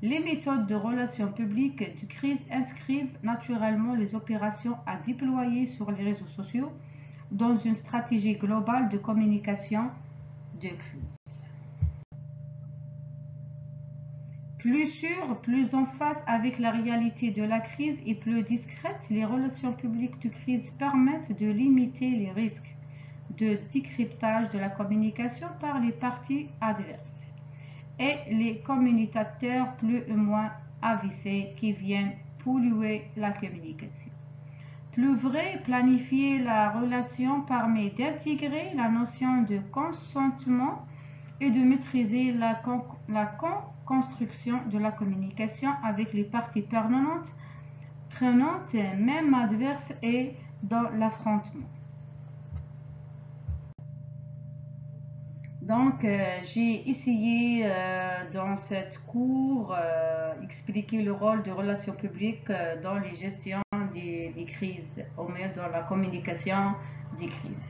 Les méthodes de relations publiques de crise inscrivent naturellement les opérations à déployer sur les réseaux sociaux dans une stratégie globale de communication de crise. Plus sûre, plus en face avec la réalité de la crise et plus discrète, les relations publiques de crise permettent de limiter les risques de décryptage de la communication par les parties adverses et les communicateurs plus ou moins avisés qui viennent polluer la communication. Plus vrai, planifier la relation permet d'intégrer la notion de consentement et de maîtriser la construction de la communication avec les parties prenantes, même adverses et dans l'affrontement. Donc, j'ai essayé dans cette cours expliquer le rôle de relations publiques dans les gestions des crises, ou même dans la communication des crises.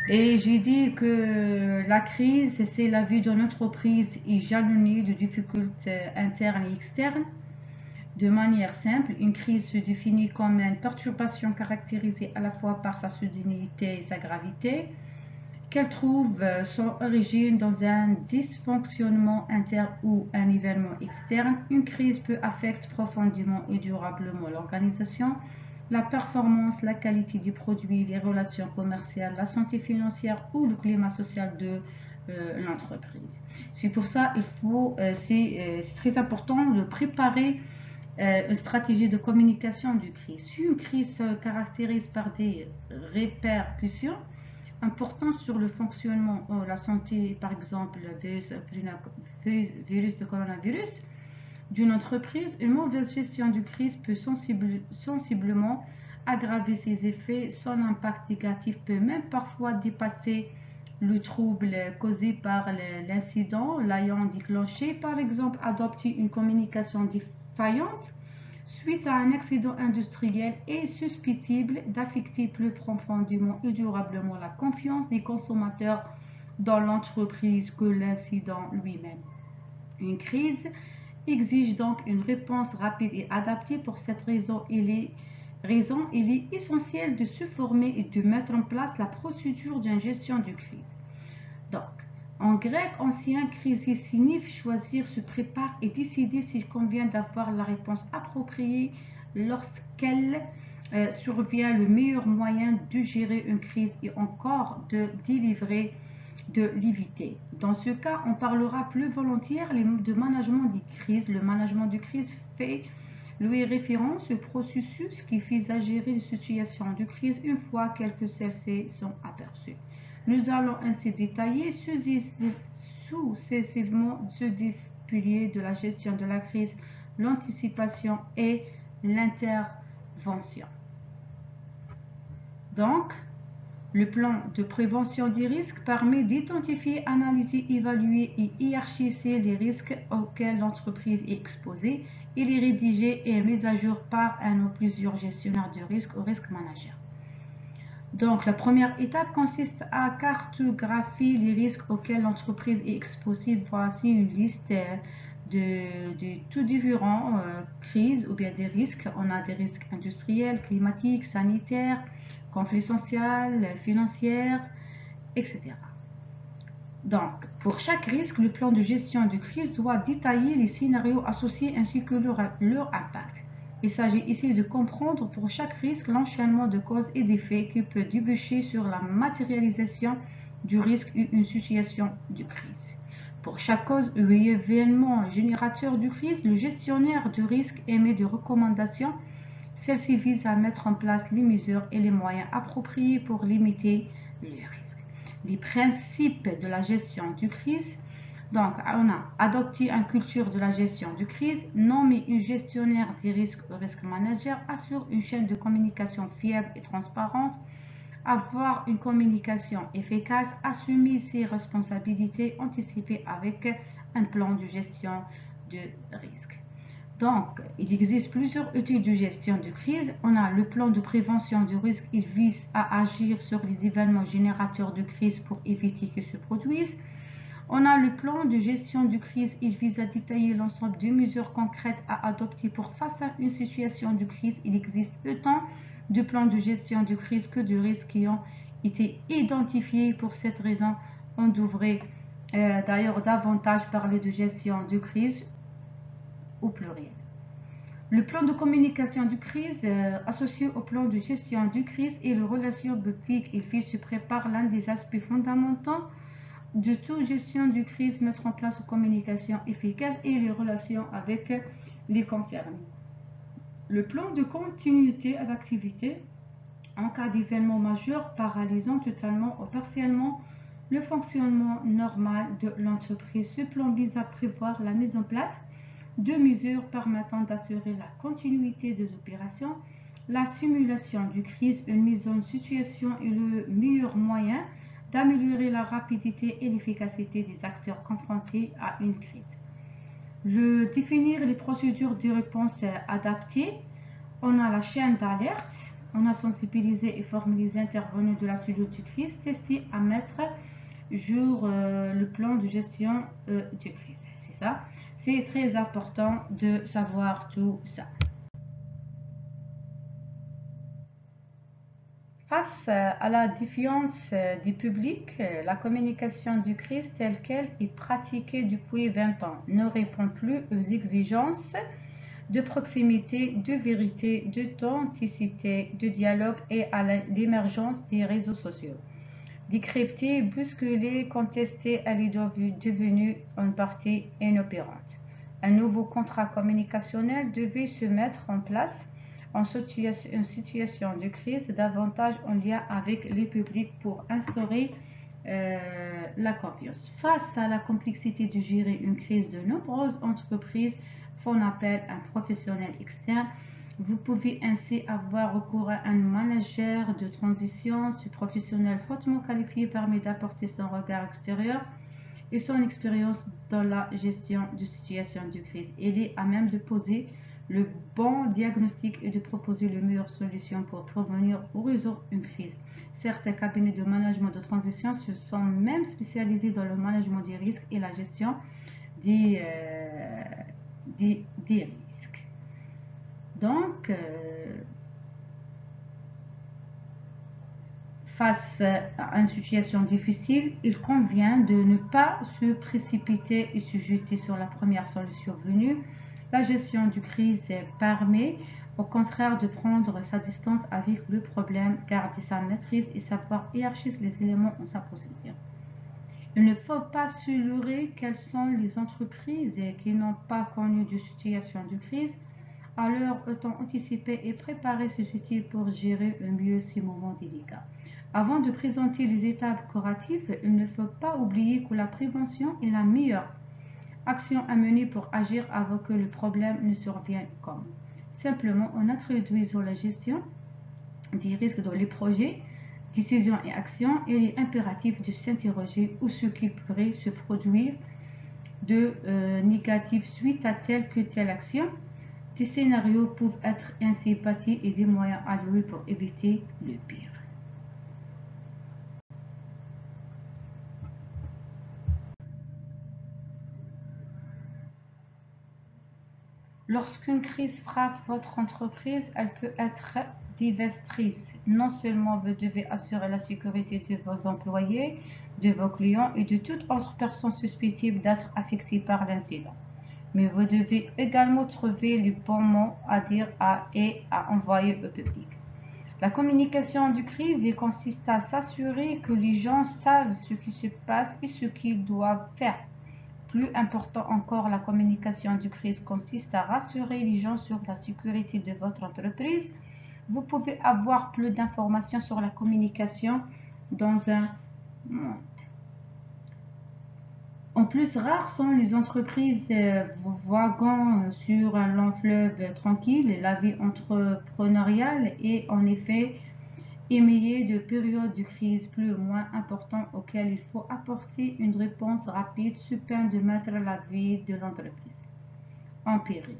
Et j'ai dit que la crise, c'est la vie d'une entreprise est jalonnée de difficultés internes et externes. De manière simple, une crise se définit comme une perturbation caractérisée à la fois par sa soudaineté et sa gravité, qu'elle trouve son origine dans un dysfonctionnement interne ou un événement externe. Une crise peut affecter profondément et durablement l'organisation, la performance, la qualité du produit, les relations commerciales, la santé financière ou le climat social de l'entreprise. C'est pour ça c'est très important de préparer une stratégie de communication de crise. Si une crise se caractérise par des répercussions importantes sur le fonctionnement ou la santé, par exemple virus de coronavirus, d'une entreprise, une mauvaise gestion de crise peut sensiblement aggraver ses effets. Son impact négatif peut même parfois dépasser le trouble causé par l'incident l'ayant déclenché. Par exemple, adopter une communication défaillante suite à un accident industriel est susceptible d'affecter plus profondément et durablement la confiance des consommateurs dans l'entreprise que l'incident lui-même. Une crise exige donc une réponse rapide et adaptée. Pour cette raison, il est essentiel de se former et de mettre en place la procédure d'une gestion de crise. Donc, en grec ancien, crisis signifie choisir, se préparer et décider s'il convient d'avoir la réponse appropriée lorsqu'elle survient, le meilleur moyen de gérer une crise et encore de l'éviter. Dans ce cas, on parlera plus volontiers de management des crises. Le management de crise fait lui référence au processus qui vise à gérer les situations de crise une fois que celles-ci sont aperçues. Nous allons ainsi détailler successivement ce deux piliers de la gestion de la crise, l'anticipation et l'intervention. Donc, le plan de prévention des risques permet d'identifier, analyser, évaluer et hiérarchiser les risques auxquels l'entreprise est exposée. Il est rédigé et mis à jour par un ou plusieurs gestionnaires de risque ou risk manager. Donc, la première étape consiste à cartographier les risques auxquels l'entreprise est exposée. Voici une liste de tout différents crises ou bien des risques. On a des risques industriels, climatiques, sanitaires, conflits sociaux, financiers, etc. Donc, pour chaque risque, le plan de gestion de crise doit détailler les scénarios associés ainsi que leur impact. Il s'agit ici de comprendre pour chaque risque l'enchaînement de causes et d'effets qui peut déboucher sur la matérialisation du risque ou une situation de crise. Pour chaque cause ou événement générateur de crise, le gestionnaire de risque émet des recommandations. Celle-ci vise à mettre en place les mesures et les moyens appropriés pour limiter les risques. Les principes de la gestion de crise. Donc, on a adopté une culture de la gestion de crise, nommer un gestionnaire des risques ou risk manager, assure une chaîne de communication fiable et transparente, avoir une communication efficace, assumer ses responsabilités, anticiper avec un plan de gestion de risque. Donc, il existe plusieurs outils de gestion de crise. On a le plan de prévention du risque. Il vise à agir sur les événements générateurs de crise pour éviter qu'ils se produisent. On a le plan de gestion de crise. Il vise à détailler l'ensemble des mesures concrètes à adopter pour face à une situation de crise. Il existe autant de plans de gestion de crise que de risques qui ont été identifiés. Pour cette raison, on devrait d'ailleurs davantage parler de gestion de crise au pluriel. Le plan de communication de crise associé au plan de gestion de crise et les relations publiques, il vise se prépare l'un des aspects fondamentaux de toute gestion de crise, mettre en place une communication efficace et les relations avec les concernés. Le plan de continuité d'activité en cas d'événement majeur paralysant totalement ou partiellement le fonctionnement normal de l'entreprise. Ce plan vise à prévoir la mise en place de mesures permettant d'assurer la continuité des opérations. La simulation de crise, une mise en situation est le meilleur moyen d'améliorer la rapidité et l'efficacité des acteurs confrontés à une crise. Définir les procédures de réponse adaptées. On a la chaîne d'alerte. On a sensibilisé et formé les intervenants de la cellule de crise, testé à mettre jour le plan de gestion de crise. C'est ça. C'est très important de savoir tout ça. Face à la défiance du public, la communication de crise telle qu'elle est pratiquée depuis 20 ans ne répond plus aux exigences de proximité, de vérité, d'authenticité, de dialogue et à l'émergence des réseaux sociaux. Décryptée, bousculée, contestée, elle est devenue en partie inopérante. Un nouveau contrat communicationnel devait se mettre en place en situation de crise, davantage en lien avec les publics pour instaurer la confiance. Face à la complexité de gérer une crise, de nombreuses entreprises font appel à un professionnel externe. Vous pouvez ainsi avoir recours à un manager de transition. Ce professionnel hautement qualifié permet d'apporter son regard extérieur et son expérience dans la gestion de situations de crise. Il est à même de poser le bon diagnostic et de proposer les meilleures solutions pour prévenir ou résoudre une crise. Certains cabinets de management de transition se sont même spécialisés dans le management des risques et la gestion des risques. Donc, face à une situation difficile, il convient de ne pas se précipiter et se jeter sur la première solution venue. La gestion de crise permet au contraire de prendre sa distance avec le problème, garder sa maîtrise et savoir hiérarchiser les éléments en sa possession. Il ne faut pas se leurrer quelles sont les entreprises qui n'ont pas connu de situation de crise. Alors, autant anticiper et préparer ces outils pour gérer au mieux ces moments délicats. Avant de présenter les étapes curatives, il ne faut pas oublier que la prévention est la meilleure action à mener pour agir avant que le problème ne survienne. Comme simplement en introduisant la gestion des risques dans les projets, décisions et actions, il est impératif de s'interroger où ce qui pourrait se produire de négatif suite à telle que telle action. Des scénarios peuvent être ainsi bâtis et des moyens alloués pour éviter le pire. Lorsqu'une crise frappe votre entreprise, elle peut être dévastatrice. Non seulement vous devez assurer la sécurité de vos employés, de vos clients et de toute autre personne susceptible d'être affectée par l'incident, mais vous devez également trouver les bons mots à dire et à envoyer au public. La communication de crise il consiste à s'assurer que les gens savent ce qui se passe et ce qu'ils doivent faire. Plus important encore, la communication de crise consiste à rassurer les gens sur la sécurité de votre entreprise. Vous pouvez avoir plus d'informations sur la communication dans un monde. En plus, rares sont les entreprises voguant sur un long fleuve tranquille. La vie entrepreneuriale est en effet émaillée de périodes de crise plus ou moins importantes auxquelles il faut apporter une réponse rapide sous peine de mettre la vie de l'entreprise en péril.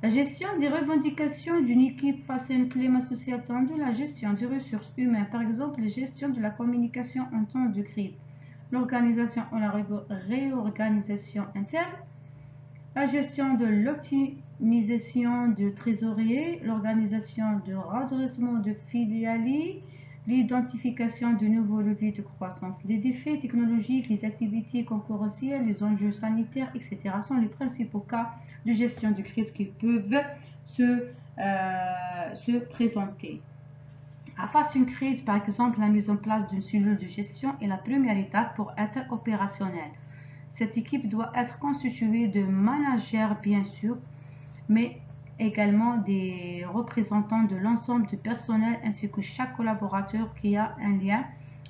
La gestion des revendications d'une équipe face à un climat social tendu, la gestion des ressources humaines, par exemple, la gestion de la communication en temps de crise, l'organisation ou la réorganisation interne, la gestion de l'optimisation de trésorier, l'organisation de redressement de filiales, l'identification de nouveaux leviers de croissance, les défis technologiques, les activités concurrentielles, les enjeux sanitaires, etc. sont les principaux cas de gestion de crise qui peuvent se présenter. Face à une crise, par exemple, la mise en place d'une cellule de gestion est la première étape pour être opérationnelle. Cette équipe doit être constituée de managers, bien sûr, mais également des représentants de l'ensemble du personnel ainsi que chaque collaborateur qui a un lien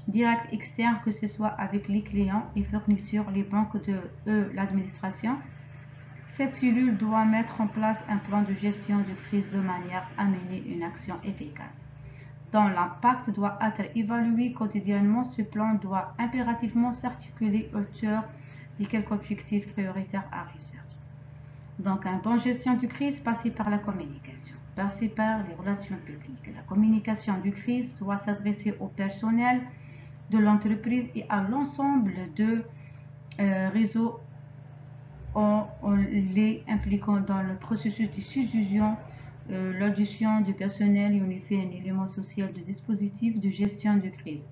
direct externe, que ce soit avec les clients, les fournisseurs, les banques de l'administration. Cette cellule doit mettre en place un plan de gestion de crise de manière à mener une action efficace, dont l'impact doit être évalué quotidiennement. Ce plan doit impérativement s'articuler autour de quelques objectifs prioritaires à résoudre. Donc, une bonne gestion de crise passe par la communication, passe par les relations publiques. La communication de crise doit s'adresser au personnel de l'entreprise et à l'ensemble de réseaux en les impliquant dans le processus de substitution. L'audition du personnel est en effet un élément social du dispositif de gestion de crise.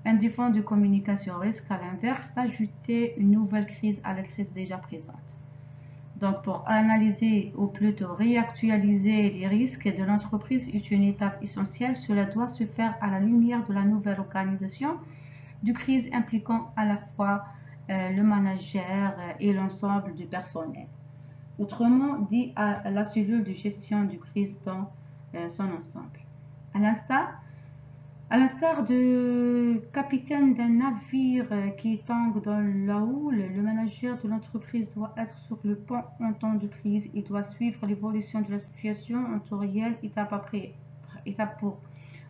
Un défaut de communication risque à l'inverse d'ajouter une nouvelle crise à la crise déjà présente. Donc, pour analyser ou plutôt réactualiser les risques de l'entreprise est une étape essentielle. Cela doit se faire à la lumière de la nouvelle organisation de crise impliquant à la fois le manager et l'ensemble du personnel. Autrement dit, à la cellule de gestion de crise dans son ensemble. À l'instar de capitaine d'un navire qui tangue dans la houle, le manager de l'entreprise doit être sur le pont en temps de crise. Il doit suivre l'évolution de la situation en temps réel, étape après étape, pour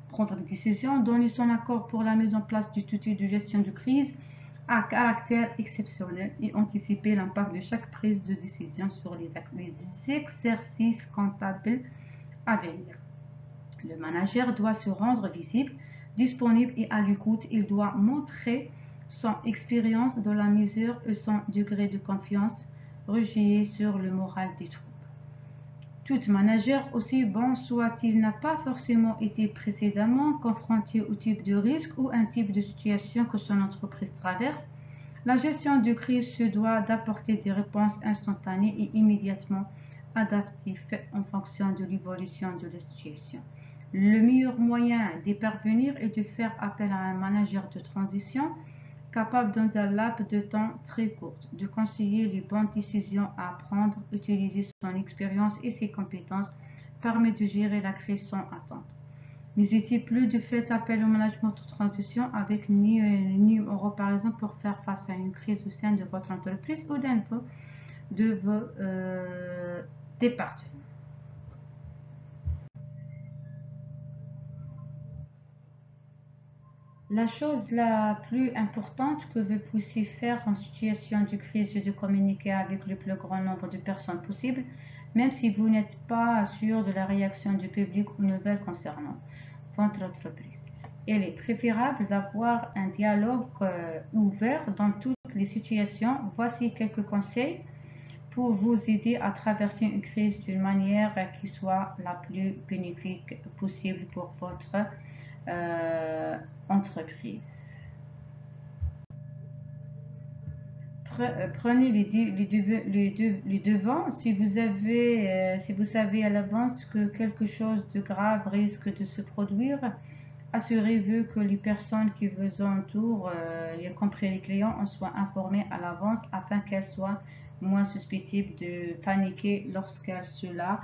prendre des décisions, donner son accord pour la mise en place du outil de gestion de crise à caractère exceptionnel et anticiper l'impact de chaque prise de décision sur les exercices comptables à venir. Le manager doit se rendre visible, disponible et à l'écoute. Il doit montrer son expérience dans la mesure et son degré de confiance, rejaillir sur le moral des troupes. Tout manager, aussi bon soit-il, n'a pas forcément été précédemment confronté au type de risque ou un type de situation que son entreprise traverse. La gestion de crise se doit d'apporter des réponses instantanées et immédiatement adaptatives en fonction de l'évolution de la situation. Le meilleur moyen d'y parvenir est de faire appel à un manager de transition capable dans un laps de temps très court de conseiller les bonnes décisions à prendre, utiliser son expérience et ses compétences, permet de gérer la crise sans attendre. N'hésitez plus de faire appel au management de transition avec numéro par exemple pour faire face à une crise au sein de votre entreprise ou d'un de vos départements. La chose la plus importante que vous puissiez faire en situation de crise est de communiquer avec le plus grand nombre de personnes possible, même si vous n'êtes pas sûr de la réaction du public aux nouvelles concernant votre entreprise. Il est préférable d'avoir un dialogue ouvert dans toutes les situations. Voici quelques conseils pour vous aider à traverser une crise d'une manière qui soit la plus bénéfique possible pour votre entreprise. prenez les devants. Si vous savez à l'avance que quelque chose de grave risque de se produire, assurez-vous que les personnes qui vous entourent, y compris les clients, en soient informées à l'avance afin qu'elles soient moins susceptibles de paniquer lorsque cela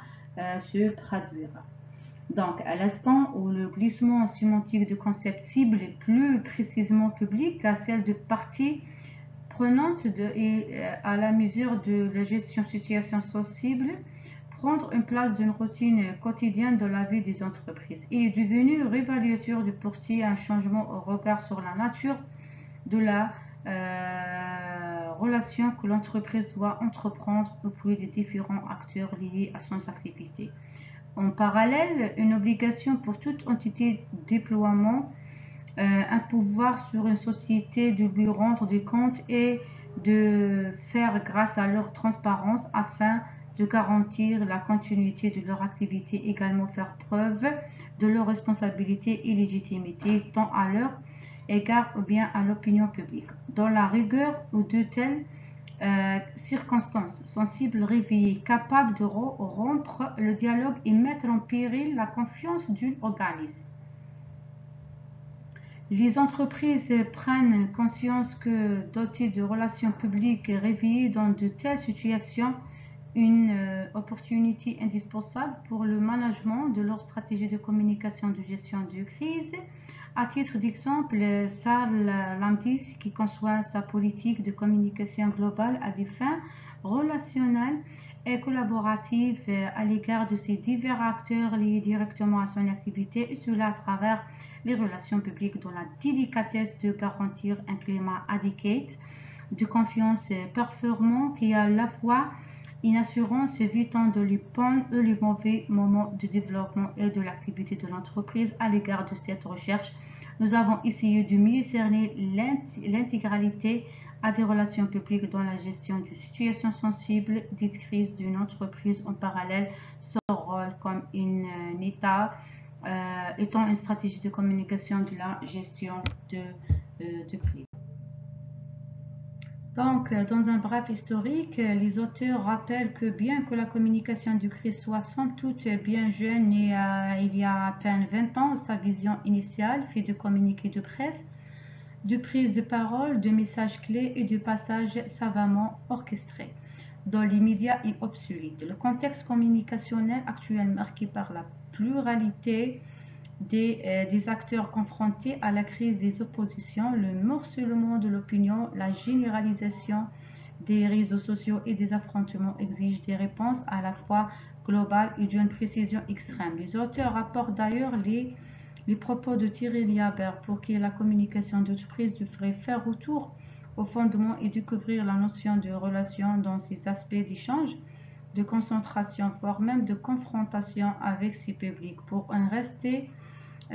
se produira. Donc, à l'instant où le glissement sémantique de concept cible est plus précisément public à celle de parties prenantes et à la mesure de la gestion de situation sensible, prendre une place d'une routine quotidienne dans la vie des entreprises. Il est devenu révélateur de porter un changement au regard sur la nature de la relation que l'entreprise doit entreprendre auprès des différents acteurs liés à son activité. En parallèle, une obligation pour toute entité de déploiement, un pouvoir sur une société de lui rendre des comptes et de faire grâce à leur transparence afin de garantir la continuité de leur activité, également faire preuve de leur responsabilité et légitimité tant à leur égard ou bien à l'opinion publique. Dans la rigueur ou de telles circonstances sensibles réveillées, capables de rompre le dialogue et mettre en péril la confiance d'un organisme. Les entreprises prennent conscience que dotées de relations publiques réveillées dans de telles situations, une opportunité indispensable pour le management de leur stratégie de communication de gestion de crise. À titre d'exemple, Sarl Landis, qui conçoit sa politique de communication globale à des fins relationnelles et collaboratives à l'égard de ces divers acteurs liés directement à son activité, et cela à travers les relations publiques dans la délicatesse de garantir un climat adéquat de confiance performant qui est à la fois une assurance évitant de les bons et les mauvais moments de développement et de l'activité de l'entreprise. À l'égard de cette recherche, nous avons essayé de mieux cerner l'intégralité à des relations publiques dans la gestion de situations sensibles, dites crises d'une entreprise en parallèle, son rôle comme un État étant une stratégie de communication de la gestion de crise. Donc, dans un bref historique, les auteurs rappellent que bien que la communication de crise soit somme toute bien jeune et il y a à peine 20 ans, sa vision initiale fait de communiqués de presse, de prises de parole, de messages clés et de passages savamment orchestrés dans les médias est obsolète. Le contexte communicationnel actuel marqué par la pluralité des acteurs confrontés à la crise des oppositions, le morcellement de l'opinion, la généralisation des réseaux sociaux et des affrontements exigent des réponses à la fois globales et d'une précision extrême. Les auteurs rapportent d'ailleurs les propos de Thierry Liaber pour qui la communication d'entreprise devrait faire retour au fondement et découvrir la notion de relation dans ses aspects d'échange, de concentration, voire même de confrontation avec ses publics. Pour en rester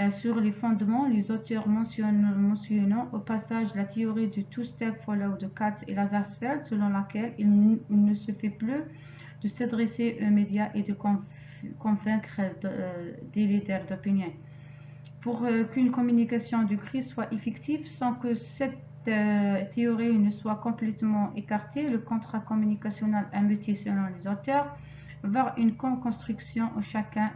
sur les fondements, les auteurs mentionnant au passage la théorie du two-step follow de Katz et Lazarsfeld, selon laquelle il ne se fait plus de s'adresser aux médias et de convaincre des leaders d'opinion. Pour qu'une communication de crise soit effective, sans que cette théorie ne soit complètement écartée, le contrat communicationnel est muté selon les auteurs vers une co-construction où chacun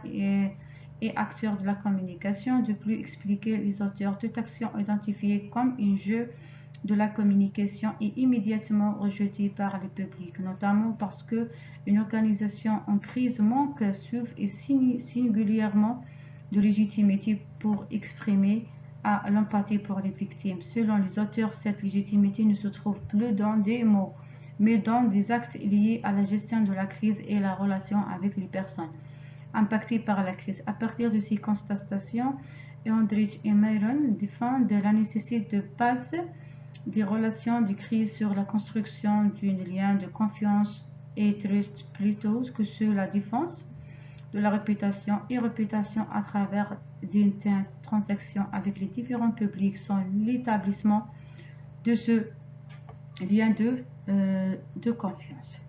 et acteurs de la communication. De plus, expliquer les auteurs, toute action identifiée comme un jeu de la communication est immédiatement rejetée par le public, notamment parce que une organisation en crise manque souvent et singulièrement de légitimité pour exprimer l'empathie pour les victimes. Selon les auteurs, cette légitimité ne se trouve plus dans des mots, mais dans des actes liés à la gestion de la crise et la relation avec les personnes impactées par la crise. À partir de ces constatations, Eondrich et Myron défendent la nécessité de base des relations de crise sur la construction d'un lien de confiance et trust plutôt que sur la défense de la réputation et réputation à travers d'intenses transactions avec les différents publics sont l'établissement de ce lien de confiance.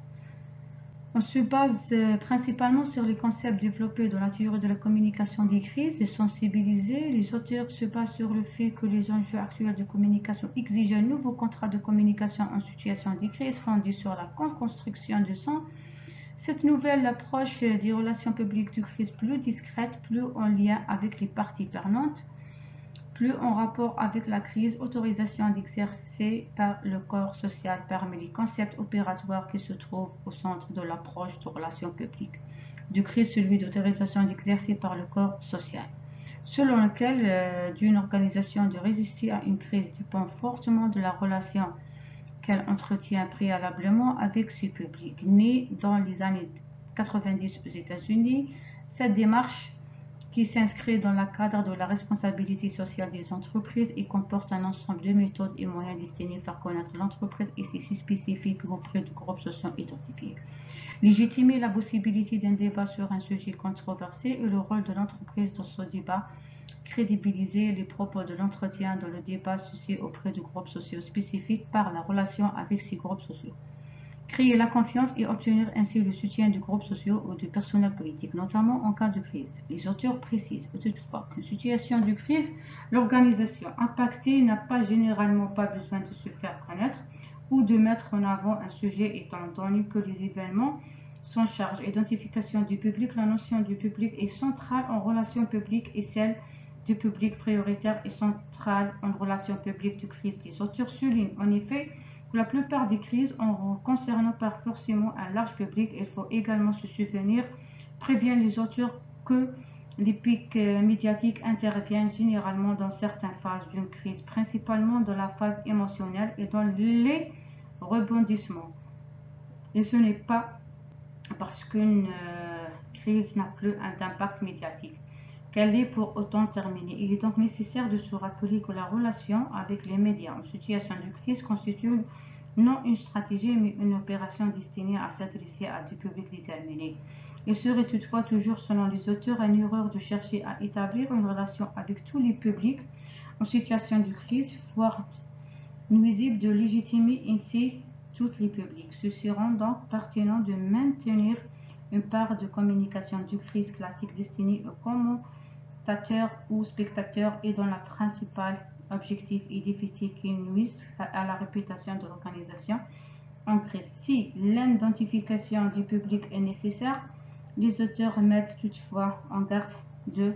On se base principalement sur les concepts développés dans la théorie de la communication des crises et sensibilisés. Les auteurs se basent sur le fait que les enjeux actuels de communication exigent un nouveau contrat de communication en situation de crise fondé sur la construction de sens. Cette nouvelle approche des relations publiques de crise plus discrète, plus en lien avec les parties prenantes, plus en rapport avec la crise, autorisation d'exercer par le corps social parmi les concepts opératoires qui se trouvent au centre de l'approche de relations publiques de crise, celui d'autorisation d'exercer par le corps social, selon lequel d'une organisation de résister à une crise dépend fortement de la relation qu'elle entretient préalablement avec ce public. Né dans les années 90 aux États-Unis, cette démarche qui s'inscrit dans le cadre de la responsabilité sociale des entreprises et comporte un ensemble de méthodes et moyens destinés à faire connaître l'entreprise et ses spécifiques auprès de groupes sociaux identifiés. Légitimer la possibilité d'un débat sur un sujet controversé et le rôle de l'entreprise dans ce débat. Crédibiliser les propos de l'entretien dans le débat suscité auprès de groupes sociaux spécifiques par la relation avec ces groupes sociaux. Créer la confiance et obtenir ainsi le soutien de groupes sociaux ou de personnels politiques, notamment en cas de crise. Les auteurs précisent toutefois qu'une situation de crise, l'organisation impactée n'a pas généralement pas besoin de se faire connaître ou de mettre en avant un sujet étant donné que les événements sont chargés. Identification du public, la notion du public est centrale en relations publiques et celle du public prioritaire est centrale en relations publiques de crise. Les auteurs soulignent en effet que la plupart des crises en concernant pas forcément un large public. Il faut également se souvenir, prévient les auteurs, que les pics médiatiques interviennent généralement dans certaines phases d'une crise, principalement dans la phase émotionnelle et dans les rebondissements. Et ce n'est pas parce qu'une crise n'a plus d'impact médiatique qu'elle est pour autant terminée. Il est donc nécessaire de se rappeler que la relation avec les médias en situation de crise constitue non une stratégie mais une opération destinée à s'adresser à des publics déterminés. Il serait toutefois toujours, selon les auteurs, une erreur de chercher à établir une relation avec tous les publics en situation de crise, voire nuisible de légitimer ainsi tous les publics. Ceci rend donc pertinent de maintenir une part de communication de crise classique destinée aux commentateurs ou spectateurs et dont le principal objectif est d'éviter qu'ils nuisent à la réputation de l'organisation en crise. Si l'identification du public est nécessaire, les auteurs mettent toutefois en garde de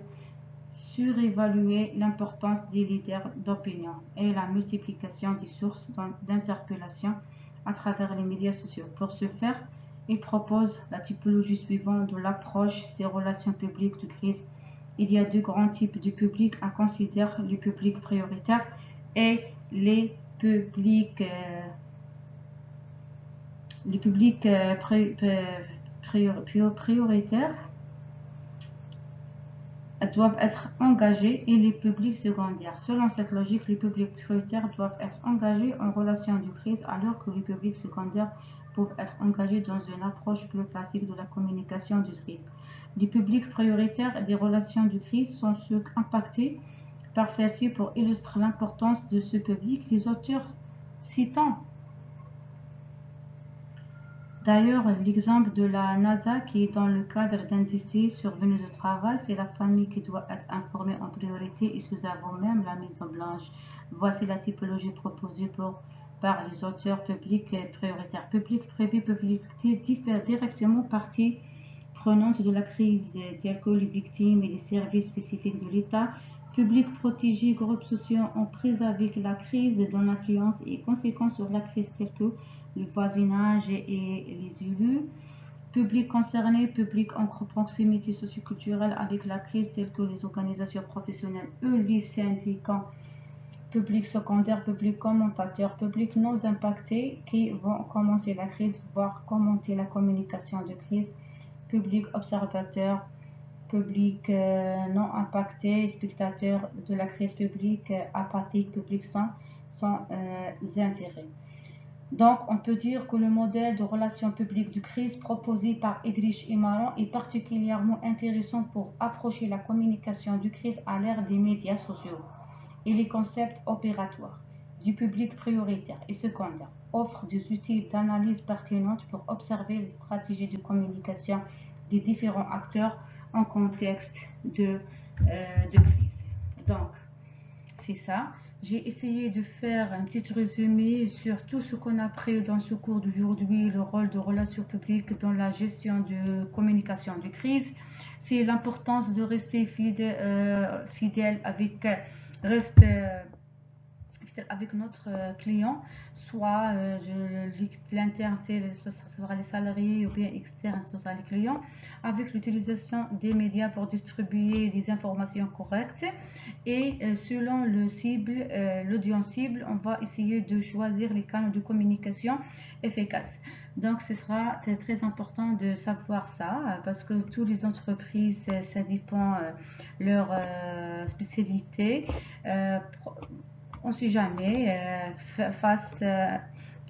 surévaluer l'importance des leaders d'opinion et la multiplication des sources d'interpellation à travers les médias sociaux. Pour ce faire, il propose la typologie suivante de l'approche des relations publiques de crise. Il y a deux grands types de publics à considérer, les publics prioritaires et les publics prioritaires doivent être engagés et les publics secondaires. Selon cette logique, les publics prioritaires doivent être engagés en relation de crise alors que les publics secondaires peuvent être engagés dans une approche plus classique de la communication de crise. Les publics prioritaires des relations de crise sont ceux impactés par celle-ci. Pour illustrer l'importance de ce public, les auteurs citant d'ailleurs l'exemple de la NASA qui est dans le cadre d'un décès survenu de travail, c'est la famille qui doit être informée en priorité et sous avant même la Maison Blanche. Voici la typologie proposée par les auteurs publics prioritaires. Public privé, public diffère directement partie prenante de la crise, telles que les victimes et les services spécifiques de l'État. Public protégé, groupes sociaux en prise avec la crise dont l'influence et conséquences sur la crise telles que le voisinage et les élus. Public concerné, public en proximité socioculturelle avec la crise telles que les organisations professionnelles et les syndicats. Public secondaire, public commentateur, public non impacté qui vont commencer la crise, voire commenter la communication de crise. Public observateur, public non impacté, spectateur de la crise, public apathique, public sans intérêt. Donc, on peut dire que le modèle de relations publiques de crise proposé par Edrich et Maron est particulièrement intéressant pour approcher la communication de crise à l'ère des médias sociaux et les concepts opératoires. du public prioritaire et secondaire, offre des outils d'analyse pertinentes pour observer les stratégies de communication des différents acteurs en contexte de crise. Donc, c'est ça. J'ai essayé de faire un petit résumé sur tout ce qu'on a appris dans ce cours d'aujourd'hui, le rôle de relations publiques dans la gestion de communication de crise. C'est l'importance de rester fidèle avec, reste, avec notre client, soit l'interne, ce sera les salariés, ou bien externe, ce sera les clients, avec l'utilisation des médias pour distribuer des informations correctes. Et selon l'audience cible, on va essayer de choisir les canaux de communication efficaces. Donc, ce sera très important de savoir ça, parce que toutes les entreprises, ça dépend leur spécialité. On ne sait jamais face à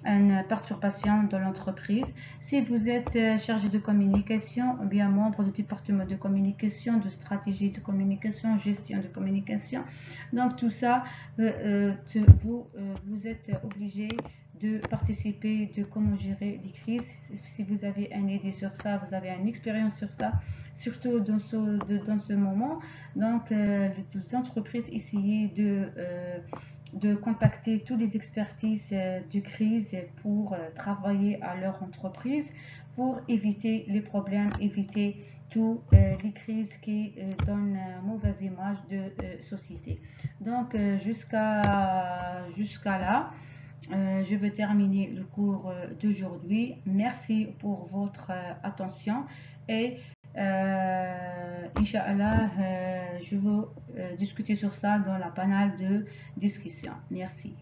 une perturbation dans l'entreprise. Si vous êtes chargé de communication ou bien membre du département de communication, de stratégie de communication, gestion de communication, donc tout ça, vous êtes obligé de participer, de comment gérer les crises. Si vous avez une idée sur ça, vous avez une expérience sur ça, surtout dans ce moment. Donc, les entreprises essayent de contacter toutes les expertises de crise pour travailler à leur entreprise pour éviter les problèmes, éviter toutes les crises qui donnent une mauvaise image de société. Donc jusqu'à là, je vais terminer le cours d'aujourd'hui. Merci pour votre attention et Inch'Allah, je veux discuter sur ça dans la panel de discussion. Merci.